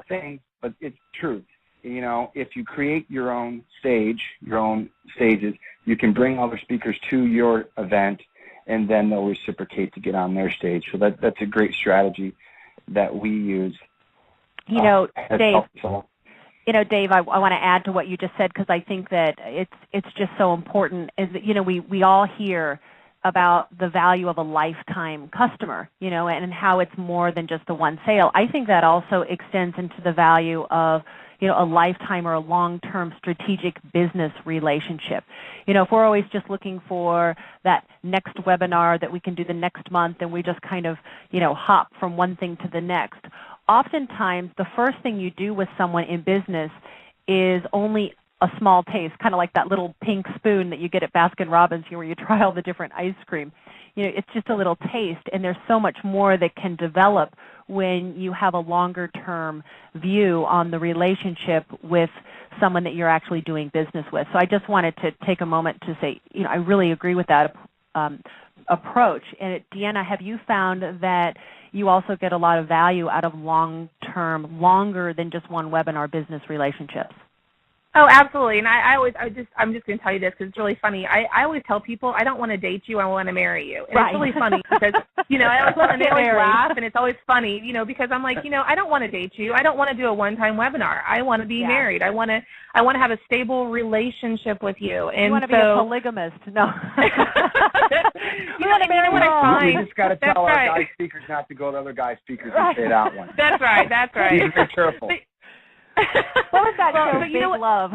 Speaker 5: thing, but it's truth. You know, if you create your own stage, your own stages, you can bring other speakers to your event, and then they'll reciprocate to get on their stage. So that's a great strategy that we use.
Speaker 3: You know, Dave. You know, Dave, I want to add to what you just said, because I think that it's just so important. Is that, you know, we all hear about the value of a lifetime customer, you know, and how it's more than just the one sale. I think that also extends into the value of, you know, a lifetime or a long-term strategic business relationship. You know, if we're always just looking for that next webinar that we can do the next month, and we just kind of, you know, hop from one thing to the next, oftentimes the first thing you do with someone in business is only a small taste, kind of like that little pink spoon that you get at Baskin-Robbins here where you try all the different ice cream. You know, it's just a little taste, and there's so much more that can develop when you have a longer-term view on the relationship with someone that you're actually doing business with. So I just wanted to take a moment to say, you know, I really agree with that approach. And DeAnna, have you found that you also get a lot of value out of long-term, longer than just one webinar business relationships?
Speaker 4: Oh, absolutely. And I'm just going to tell you this because it's really funny. I always tell people I don't want to date you, I want to marry you. And It's really funny because, you know, and they always laugh, and it's always funny, you know, because I'm like, you know, I don't want to date you. I don't want to do a one-time webinar. I want to be married. I want to have a stable relationship with you. And
Speaker 3: you want to be a polygamist. No.
Speaker 4: You know what I mean? What I find.
Speaker 5: We just got to tell our guy speakers not to go to other guy speakers and say that one.
Speaker 4: That's right.
Speaker 5: Be very careful.
Speaker 3: What was that show?
Speaker 4: But you know what?
Speaker 3: Love.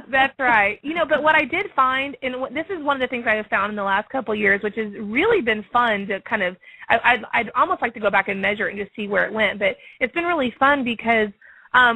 Speaker 4: That's right. You know, but what I did find, and this is one of the things I have found in the last couple of years, which has really been fun to kind of, I'd almost like to go back and measure it and just see where it went, but it's been really fun because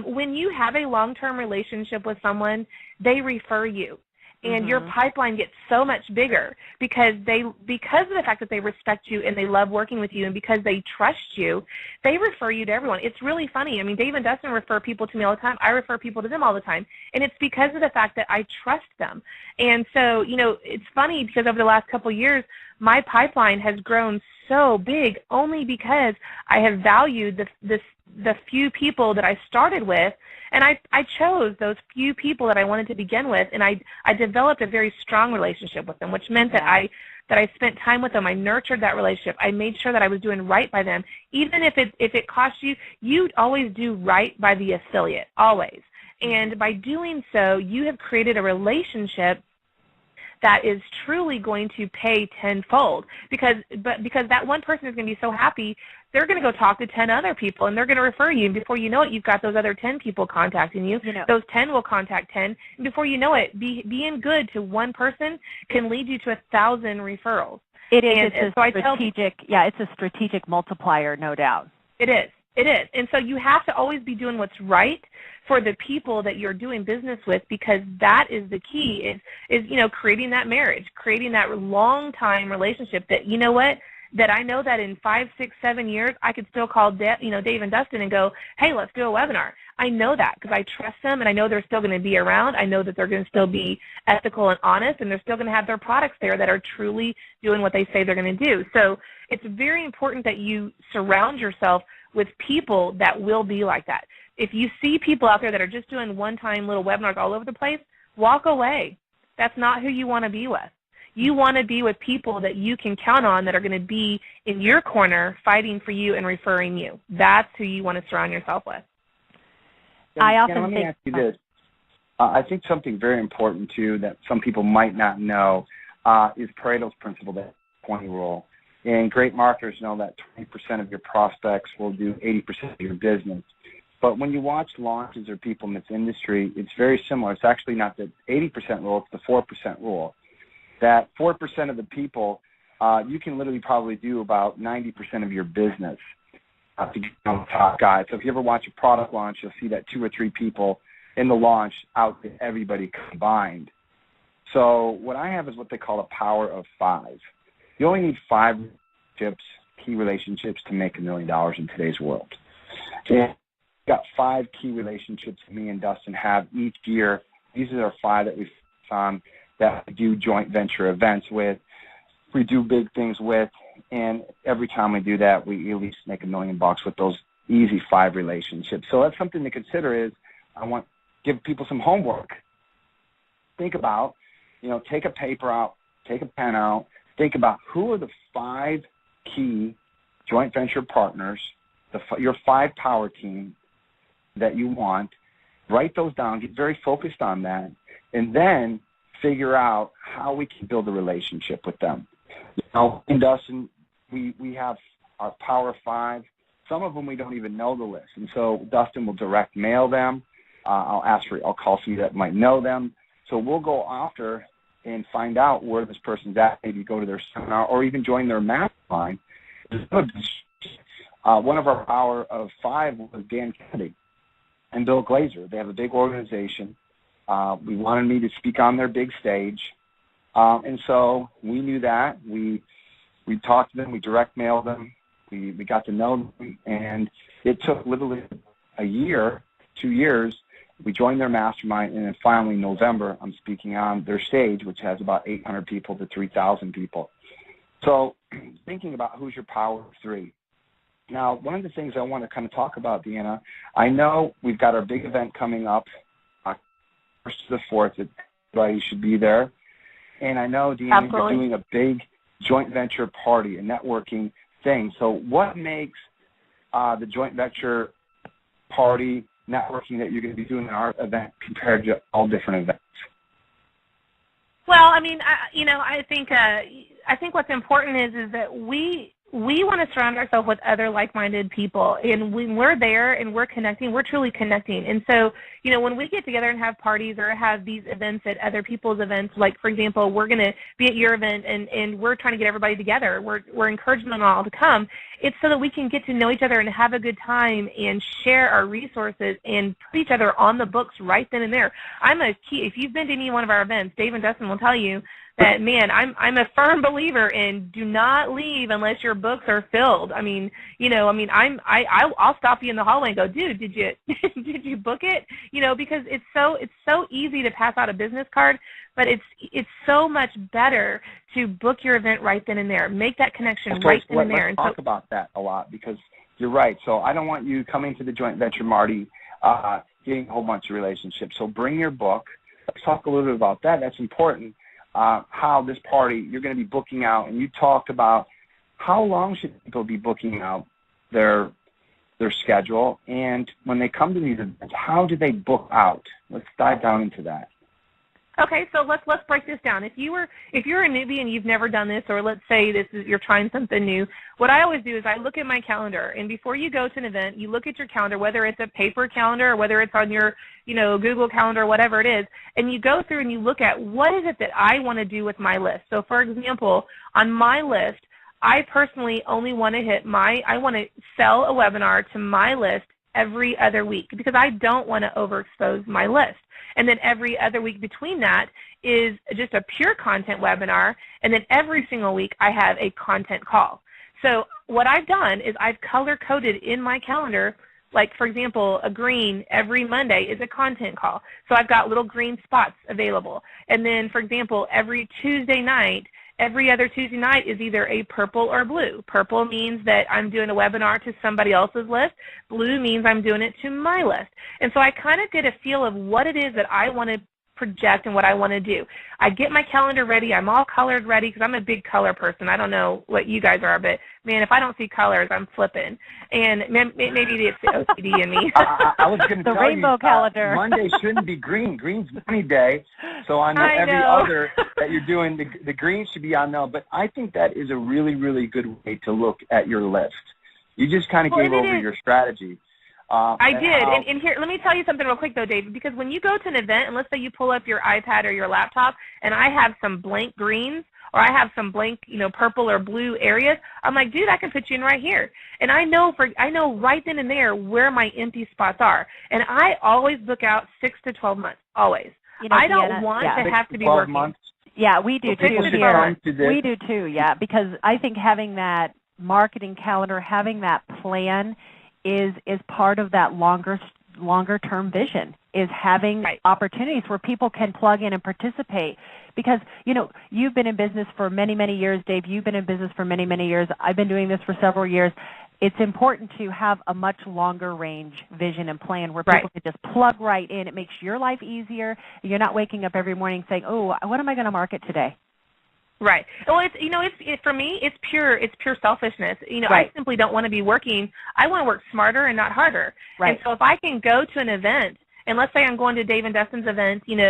Speaker 4: when you have a long-term relationship with someone, they refer you. And your pipeline gets so much bigger because of the fact that they respect you and they love working with you, and because they trust you, they refer you to everyone. It's really funny. I mean, Dave and Dustin refer people to me all the time. I refer people to them all the time. And it's because of the fact that I trust them. And so, you know, it's funny because over the last couple of years, my pipeline has grown so big only because I have valued the few people that I started with, and I chose those few people that I wanted to begin with, and I developed a very strong relationship with them, which meant that I spent time with them. I nurtured that relationship. I made sure that I was doing right by them. Even if it cost you, you'd always do right by the affiliate, always. And by doing so, you have created a relationship that is truly going to pay tenfold because that one person is going to be so happy, they're going to go talk to 10 other people, and they're going to refer you, and before you know it, you've got those other 10 people contacting you. You know, those 10 will contact 10, and before you know it, being good to one person can lead you to 1,000 referrals.
Speaker 3: It is. It's a strategic multiplier, no doubt.
Speaker 4: It is. It is. And so you have to always be doing what's right for the people that you're doing business with, because that is the key, is you know, creating that marriage, creating that long-time relationship that, you know what, that I know that in 5, 6, 7 years, I could still call Dave and Dustin and go, hey, let's do a webinar. I know that because I trust them, and I know they're still going to be around. I know that they're going to still be ethical and honest, and they're still going to have their products there that are truly doing what they say they're going to do. So it's very important that you surround yourself with people that will be like that. If you see people out there that are just doing one-time little webinars all over the place, walk away. That's not who you want to be with. You want to be with people that you can count on, that are going to be in your corner fighting for you and referring you. That's who you want to surround yourself with.
Speaker 5: Let me ask you this. I think something very important, too, that some people might not know is Pareto's principle, that 20 rule. And great marketers know that 20% of your prospects will do 80% of your business. But when you watch launches or people in this industry, it's very similar. It's actually not the 80% rule, it's the 4% rule. That 4% of the people, you can literally probably do about 90% of your business to get on the top guy. So if you ever watch a product launch, you'll see that 2 or 3 people in the launch out to everybody combined. So what I have is what they call a power of 5. You only need 5 relationships key relationships to make $1 million in today's world. And we've got 5 key relationships that me and Dustin have each year. These are our 5 that we focus on, that we do joint venture events with, we do big things with, and every time we do that, we at least make $1 million with those easy 5 relationships. So that's something to consider. Is I want to give people some homework. Think about, take a paper out, take a pen out, think about who are the 5 key joint venture partners, your 5 power team that you want. Write those down, get very focused on that, and then figure out how we can build a relationship with them. In Dustin, we have our Power 5. Some of them we don't even know the list, and so Dustin will direct mail them. I'll call some that might know them. So we'll go after and find out where this person's at, maybe go to their seminar or even join their mastermind. One of our Power of 5 was Dan Kennedy and Bill Glazer. They have a big organization. We wanted me to speak on their big stage. And so we knew that. We talked to them. We direct mailed them. We got to know them. And it took literally a year, 2 years. We joined their mastermind. And then finally, November, I'm speaking on their stage, which has about 800 people to 3,000 people. So thinking about who's your Power of 3. Now, one of the things I want to kind of talk about, DeAnna, I know we've got our big event coming up, 1st to the 4th. Everybody should be there. And I know, DeAnna, you're doing a big joint venture party, a networking thing. So what makes the joint venture party networking that you're going to be doing in our event compared to all different events?
Speaker 4: Well, I mean, I think what's important is that we want to surround ourselves with other like-minded people, and when we're there and we're connecting, we're truly connecting. And so, when we get together and have parties or have these events at other people's events, like, for example, we're going to be at your event and we're trying to get everybody together, we're encouraging them all to come, it's so that we can get to know each other and have a good time and share our resources and put each other on the books right then and there. If you've been to any one of our events, Dave and Dustin will tell you that, man, I'm a firm believer in do not leave unless your books are filled. I'll stop you in the hallway and go, dude, did you book it? Because it's so easy to pass out a business card, but it's so much better to book your event right then and there. Make that connection right then and there.
Speaker 5: Let's talk about that a lot, because you're right. So I don't want you coming to the joint venture, Marty, getting a whole bunch of relationships. So bring your book. Let's talk a little bit about that. That's important. How this party, you're going to be booking out, and you talked about how long should people be booking out their schedule, and when they come to these events, how do they book out? Let's dive down into that.
Speaker 4: Okay, so let's break this down. If you're a newbie and you've never done this, or let's say you're trying something new, what I always do is I look at my calendar, and before you go to an event, you look at your calendar, whether it's a paper calendar or whether it's on your Google Calendar, whatever it is, and you go through and you look at what is it that I want to do with my list. So, for example, on my list, I personally only want to I want to sell a webinar to my list every other week, because I don't want to overexpose my list. And then every other week between that is just a pure content webinar, and then every single week I have a content call. So what I've done is I've color-coded in my calendar, like, for example, a green every Monday is a content call. So I've got little green spots available. And then, for example, every other Tuesday night is either a purple or blue. Purple means that I'm doing a webinar to somebody else's list. Blue means I'm doing it to my list. And so I kind of get a feel of what it is that I want to project and what I want to do. I get my calendar ready. I'm all colored ready, because I'm a big color person. I don't know what you guys are, but, man, if I don't see colors, I'm flipping. And maybe it's the OCD in me.
Speaker 5: I was going to tell you,
Speaker 3: the rainbow calendar.
Speaker 5: Monday shouldn't be green. Green's money day. So on every other that you're doing, the green should be on now. But I think that is a really, really good way to look at your list. You just kind of gave over your strategy.
Speaker 4: I did. And here, let me tell you something real quick, though, David, because when you go to an event, and let's say you pull up your iPad or your laptop, and I have some blank greens, or I have some blank, purple or blue areas, I'm like, dude, I can put you in right here. And I know right then and there where my empty spots are. And I always book out 6 to 12 months, always. I don't want to have to be working.
Speaker 5: Months.
Speaker 3: Yeah, we do too here. We do too, yeah, because I think having that marketing calendar, having that plan is part of that longer-term vision, is having opportunities where people can plug in and participate. Because, you've been in business for many, many years, Dave. You've been in business for many, many years. I've been doing this for several years. It's important to have a much longer range vision and plan where people can just plug right in. It makes your life easier. You're not waking up every morning saying, oh, what am I going to market today?
Speaker 4: Right. Well, for me, it's pure selfishness. I simply don't want to be working. I want to work smarter and not harder. Right. And so if I can go to an event, and let's say I'm going to Dave and Dustin's event, in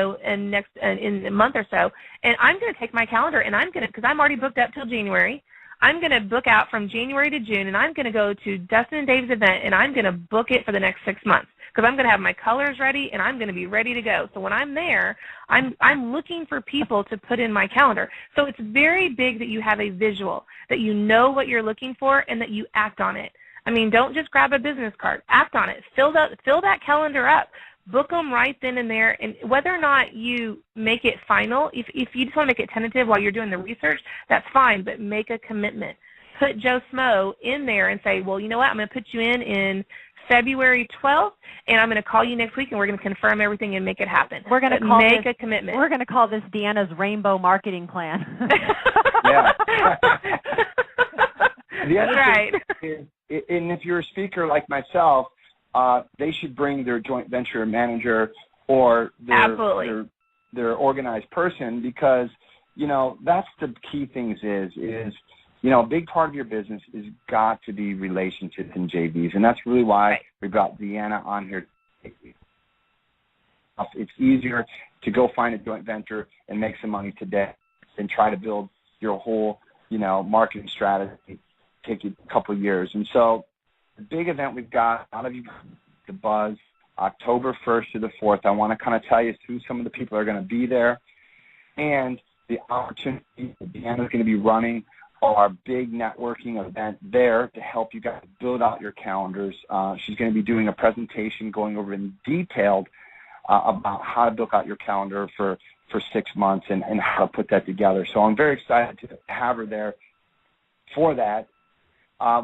Speaker 4: a month or so, and I'm going to take my calendar and because I'm already booked up till January. I'm going to book out from January to June, and I'm going to go to Dustin and Dave's event, and I'm going to book it for the next 6 months because I'm going to have my colors ready, and I'm going to be ready to go. So when I'm there, I'm looking for people to put in my calendar. So it's very big that you have a visual, that you know what you're looking for, and that you act on it. I mean, don't just grab a business card. Act on it. Fill that calendar up. Book them right then and there, and whether or not you make it final, if you just want to make it tentative while you're doing the research, that's fine, but make a commitment. Put Joe Smo in there and say, well, you know what, I'm going to put you in February 12th, and I'm going to call you next week, and we're going to confirm everything and make it happen.
Speaker 3: We're going to
Speaker 4: make a commitment.
Speaker 3: We're going to call this DeAnna's Rainbow Marketing Plan.
Speaker 5: Yeah. The other
Speaker 4: right.
Speaker 5: thing is, and if you're a speaker like myself, they should bring their joint venture manager or their organized person, because, that's the key things is, a big part of your business is got to be relationships and JVs, and that's really why we've got DeAnna on here. It's easier to go find a joint venture and make some money today than try to build your whole, marketing strategy. Take you a couple of years. And so the big event we've got, a lot of you, the buzz, October 1st to the 4th. I want to kind of tell you who some of the people are going to be there and the opportunity that DeAnna's going to be running our big networking event there to help you guys build out your calendars. She's going to be doing a presentation going over in detail about how to book out your calendar for 6 months and how to put that together. So I'm very excited to have her there for that.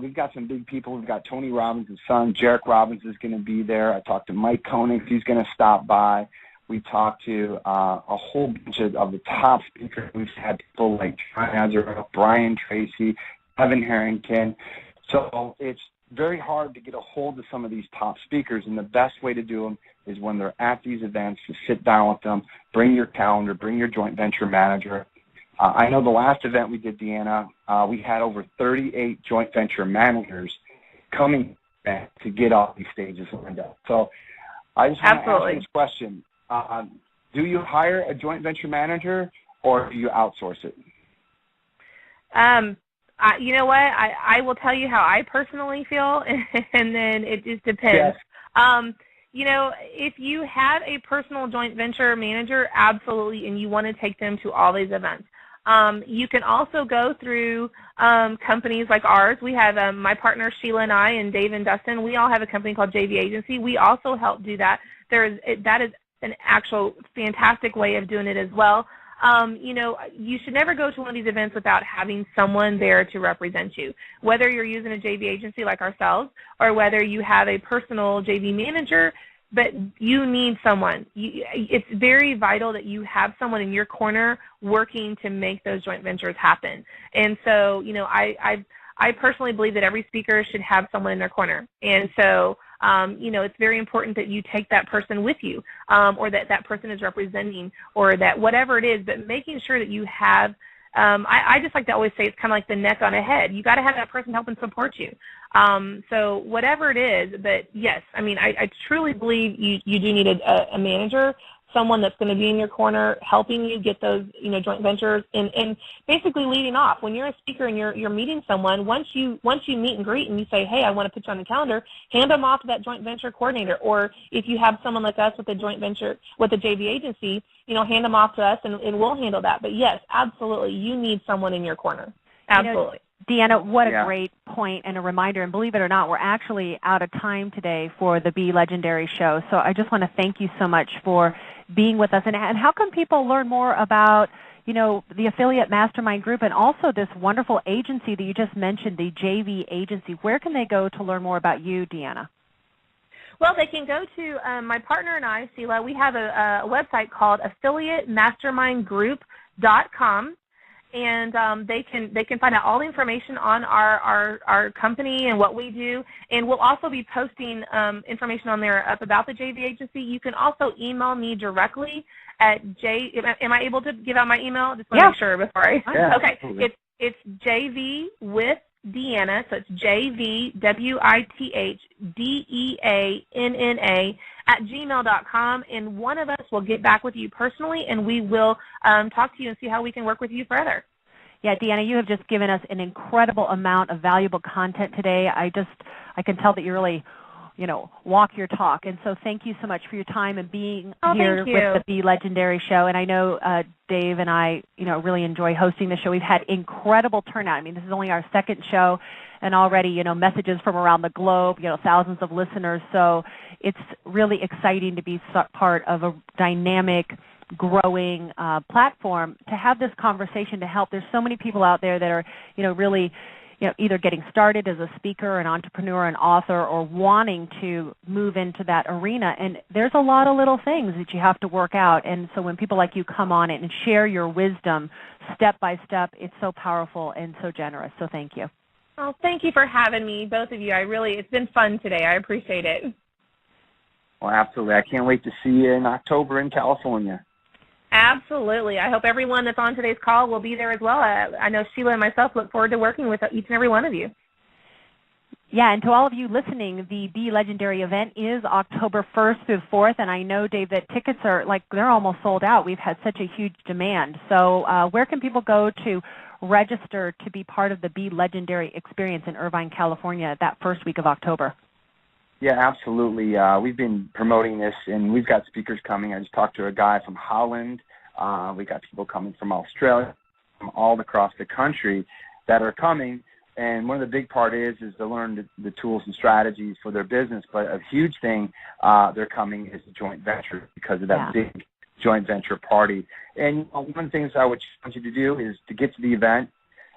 Speaker 5: We've got some big people. We've got Tony Robbins' son, Jarek Robbins, is going to be there. I talked to Mike Koenig. He's going to stop by. We talked to a whole bunch of the top speakers. We've had people like John Azarel, Brian Tracy, Evan Harrington. So it's very hard to get a hold of some of these top speakers, and the best way to do them is when they're at these events, to sit down with them, bring your calendar, bring your joint venture manager. I know the last event we did, DeAnna, we had over 38 joint venture managers coming back to get off these stages lined up. So I just want to ask you this question. Do you hire a joint venture manager or do you outsource it?
Speaker 4: You know what? I will tell you how I personally feel, and then it just depends. Yes. If you have a personal joint venture manager, absolutely, and you want to take them to all these events. You can also go through companies like ours. We have my partner Sheila and I and Dave and Dustin. We all have a company called JV Agency. We also help do that. That is an actual fantastic way of doing it as well. You should never go to one of these events without having someone there to represent you, whether you're using a JV agency like ourselves or whether you have a personal JV manager, but you need someone. It's very vital that you have someone in your corner working to make those joint ventures happen. And so, I personally believe that every speaker should have someone in their corner. And so, it's very important that you take that person with you, or that person is representing, or that whatever it is, but making sure that you have, I just like to always say it's kind of like the neck on a head. You got to have that person helping support you. So whatever it is, but yes, I truly believe you do need a manager, someone that's going to be in your corner helping you get those joint ventures, and basically leading off. When you're a speaker and you're meeting someone, once you meet and greet and you say, hey, I want to put you on the calendar, hand them off to that joint venture coordinator. Or if you have someone like us with a joint venture with a JV agency, hand them off to us and we'll handle that. But yes, absolutely, you need someone in your corner. Absolutely.
Speaker 3: DeAnna, what a great point and a reminder. And believe it or not, we're actually out of time today for the Be Legendary show. So I just want to thank you so much for being with us. And how can people learn more about, the affiliate mastermind group and also this wonderful agency that you just mentioned, the JV agency. Where can they go to learn more about you, DeAnna?
Speaker 4: Well, they can go to my partner and I, Sheila. We have a website called affiliatemastermindgroup.com. And they can find out all the information on our company and what we do. And we'll also be posting information on there up about the JV agency. You can also email me directly at am I able to give out my email? Just want to make sure before I.
Speaker 5: Yeah,
Speaker 4: okay.
Speaker 5: Absolutely.
Speaker 4: It's JV with DeAnna, so it's JVWITHDEANNA @gmail.com, and one of us will get back with you personally, and we will talk to you and see how we can work with you further.
Speaker 3: Yeah, DeAnna, you have just given us an incredible amount of valuable content today. I can tell that you really, walk your talk, and so thank you so much for your time and being here with the Be Legendary show. And I know Dave and I, really enjoy hosting the show. We've had incredible turnout. I mean, this is only our second show, and already, messages from around the globe, thousands of listeners. So it's really exciting to be part of a dynamic, growing platform to have this conversation to help. There's so many people out there that are, really, either getting started as a speaker, an entrepreneur, an author, or wanting to move into that arena. And there's a lot of little things that you have to work out. And so when people like you come on it and share your wisdom step by step, it's so powerful and so generous. So thank you.
Speaker 4: Oh, thank you for having me, both of you. It's been fun today. I appreciate it.
Speaker 5: Well, absolutely. I can't wait to see you in October in California.
Speaker 4: Absolutely. I hope everyone that's on today's call will be there as well. I know Sheila and myself look forward to working with each and every one of you.
Speaker 3: Yeah, and to all of you listening, the Be Legendary event is October 1st through 4th, and I know, Dave, that tickets are they're almost sold out. We've had such a huge demand. So where can people go to register to be part of the Be Legendary experience in Irvine, California that first week of October?
Speaker 5: Yeah, absolutely. We've been promoting this, and we've got speakers coming. I just talked to a guy from Holland. We got people coming from Australia, from all across the country that are coming. And one of the big part is to learn the tools and strategies for their business. But a huge thing they're coming is a joint venture because of that big joint venture party. And one of the things I would challenge you to do is to get to the event.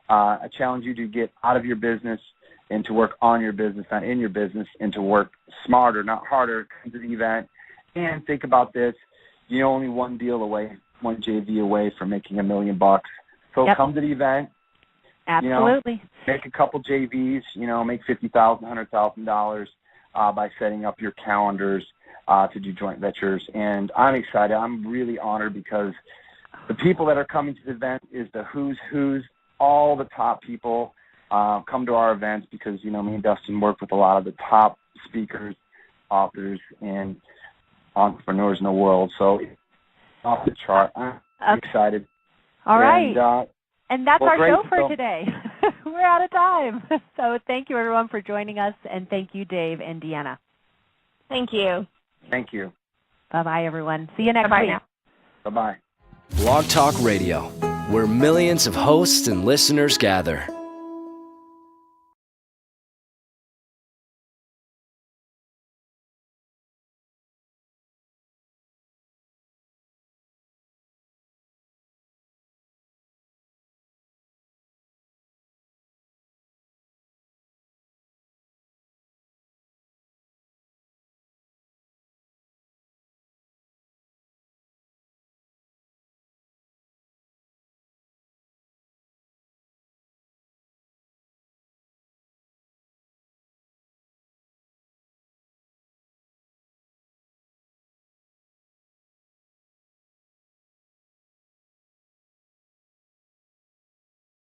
Speaker 5: I challenge you to get out of your business and to work on your business, not in your business, and to work smarter, not harder. Come to the event and think about this. You're only one deal away, one JV away from making $1 million. So come to the event.
Speaker 3: Absolutely.
Speaker 5: Make a couple JVs, make $50,000, $100,000 by setting up your calendars to do joint ventures. And I'm excited. I'm really honored because the people that are coming to the event is the who's, all the top people come to our events because, me and Dustin work with a lot of the top speakers, authors, and entrepreneurs in the world. So off the chart. I'm excited.
Speaker 3: All right. And that's our show for today. We're out of time. So thank you, everyone, for joining us, and thank you, Dave and DeAnna.
Speaker 4: Thank you.
Speaker 5: Thank you.
Speaker 3: Bye-bye, everyone. See you next
Speaker 4: week.
Speaker 3: Now.
Speaker 5: Bye-bye.
Speaker 1: Blog Talk Radio, where millions of hosts and listeners gather.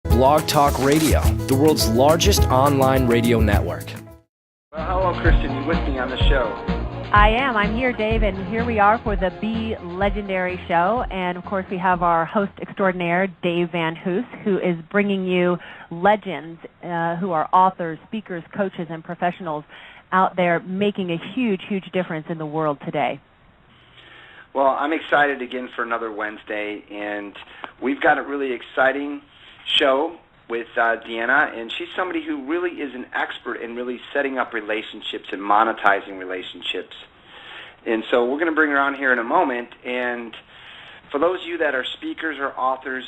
Speaker 1: Blog Talk Radio, the world's largest online radio network.
Speaker 2: Well, hello, KRISTEN. You with me on the show?
Speaker 3: I am. I'm here, Dave, and here we are for the Be Legendary show. And, of course, we have our host extraordinaire, Dave Van Hoos, who is bringing you legends who are authors, speakers, coaches, and professionals out there making a huge, huge difference in the world today.
Speaker 2: Well, I'm excited again for another Wednesday, and we've got a really exciting show with DeAnna, and she's somebody who really is an expert in really setting up relationships and monetizing relationships. And so we're going to bring her on here in a moment. And for those of you that are speakers or authors,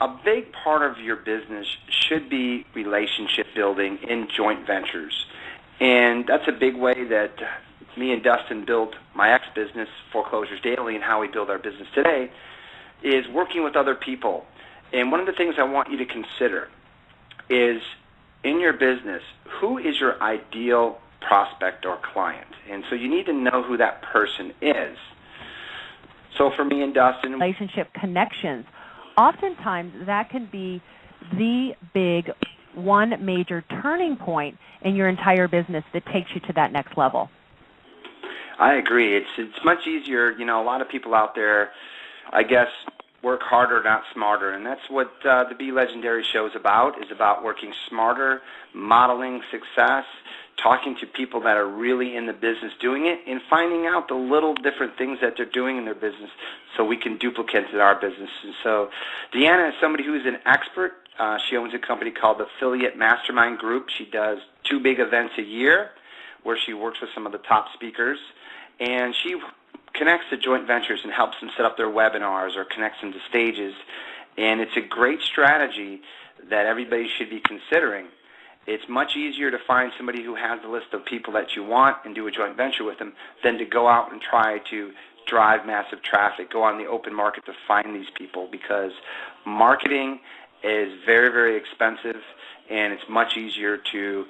Speaker 2: a big part of your business should be relationship building in joint ventures. And that's a big way that me and Dustin built my ex-business, Foreclosures Daily, and how we build our business today, is working with other people. And one of the things I want you to consider is, in your business, who is your ideal prospect or client? And so you need to know who that person is. So for me and Dustin,
Speaker 3: relationship connections, oftentimes that can be the big one major turning point in your entire business that takes you to that next level.
Speaker 2: I agree. It's much easier. You know, a lot of people out there, I guess, work harder, not smarter, and that's what the Be Legendary show is about working smarter, modeling success, talking to people that are really in the business doing it, and finding out the little different things that they're doing in their business so we can duplicate it in our business. And so DeAnna is somebody who is an expert. She owns a company called Affiliate Mastermind Group. She does 2 big events a year where she works with some of the top speakers, and she connects to joint ventures and helps them set up their webinars or connects them to stages. And it's a great strategy that everybody should be considering. It's much easier to find somebody who has a list of people that you want and do a joint venture with them than to go out and try to drive massive traffic, go on the open market to find these people, because marketing is very, very expensive, and it's much easier to,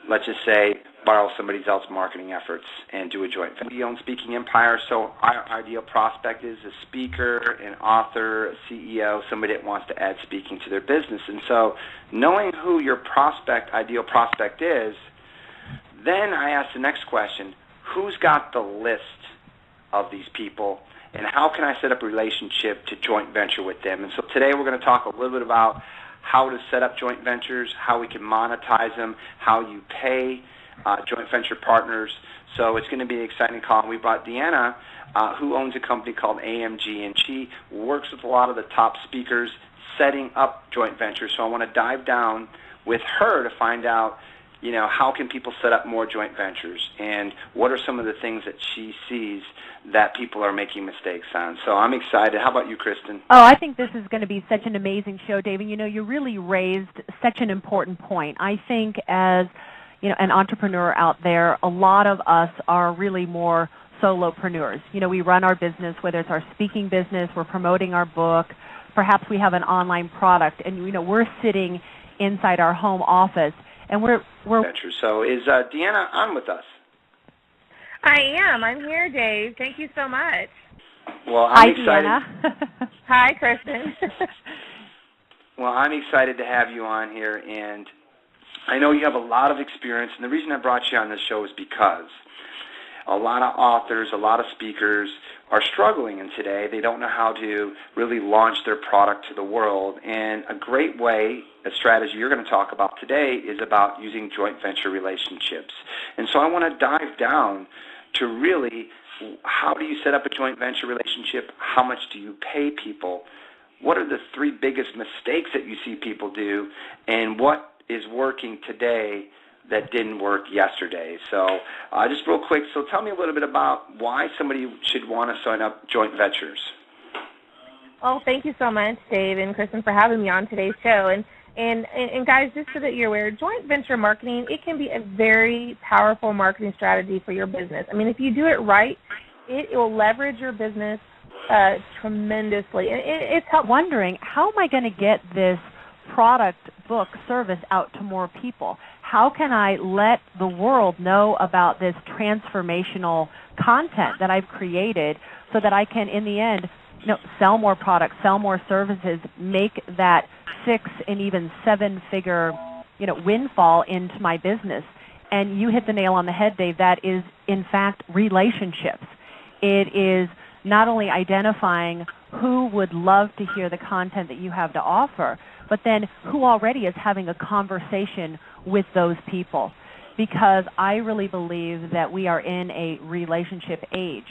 Speaker 2: let's just say, borrow somebody else's marketing efforts and do a joint venture. We own Speaking Empire, so our ideal prospect is a speaker, an author, a CEO, somebody that wants to add speaking to their business. And so knowing who your ideal prospect is, then I ask the next question, who's got the list of these people, and how can I set up a relationship to joint venture with them? And so today we're going to talk a little bit about how to set up joint ventures, how we can monetize them, how you pay joint venture partners. So it's going to be an exciting call. We brought DeAnna, who owns a company called AMG, and she works with a lot of the top speakers setting up joint ventures. So I want to dive down with her to find out, you know, how can people set up more joint ventures, and what are some of the things that she sees that people are making mistakes on. So I'm excited. How about you, Kristen?
Speaker 3: Oh, I think this is going to be such an amazing show, David. You know, you really raised such an important point. I think as an entrepreneur out there, a lot of us are really more solopreneurs. You know, we run our business, whether it's our speaking business, we're promoting our book, perhaps we have an online product, and we're sitting inside our home office, and we're.
Speaker 2: So is DeAnna on with us?
Speaker 4: I am. I'm here, Dave. Thank you so much.
Speaker 2: Well, I'm excited.
Speaker 3: DeAnna.
Speaker 4: Hi, Kristen.
Speaker 2: Well, I'm excited to have you on here, and I know you have a lot of experience, and the reason I brought you on this show is because a lot of authors, a lot of speakers are struggling in today. They don't know how to really launch their product to the world, and a great way, a strategy you're going to talk about today, is about using joint venture relationships. And so I want to dive down to really, how do you set up a joint venture relationship? How much do you pay people? What are the 3 biggest mistakes that you see people do, and what is working today that didn't work yesterday? So just real quick, so tell me a little bit about why somebody should want to sign up joint ventures.
Speaker 4: Well, thank you so much, Dave and Kristen, for having me on today's show. And guys, just so that you're aware, joint venture marketing, it can be a very powerful marketing strategy for your business. I mean, if you do it right, it will leverage your business tremendously. And it's
Speaker 3: wondering, how am I going to get this product, book, service out to more people? How can I let the world know about this transformational content that I've created so that I can, in the end, sell more products, sell more services, make that 6 and even 7-figure, windfall into my business? And you hit the nail on the head, Dave. That is, in fact, relationships. It is not only identifying who would love to hear the content that you have to offer, but then who already is having a conversation with those people. Because I really believe that we are in a relationship age,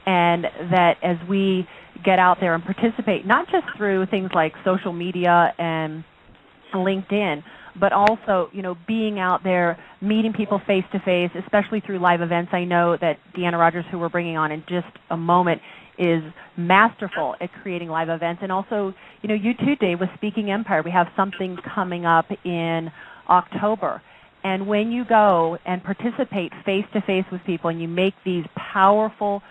Speaker 3: and that as we get out there and participate, not just through things like social media and LinkedIn, but also, being out there, meeting people face-to-face, especially through live events. I know that DeAnna Rogers, who we're bringing on in just a moment, is masterful at creating live events. And also, you too, Dave, with Speaking Empire, we have something coming up in October. And when you go and participate face-to-face with people and you make these powerful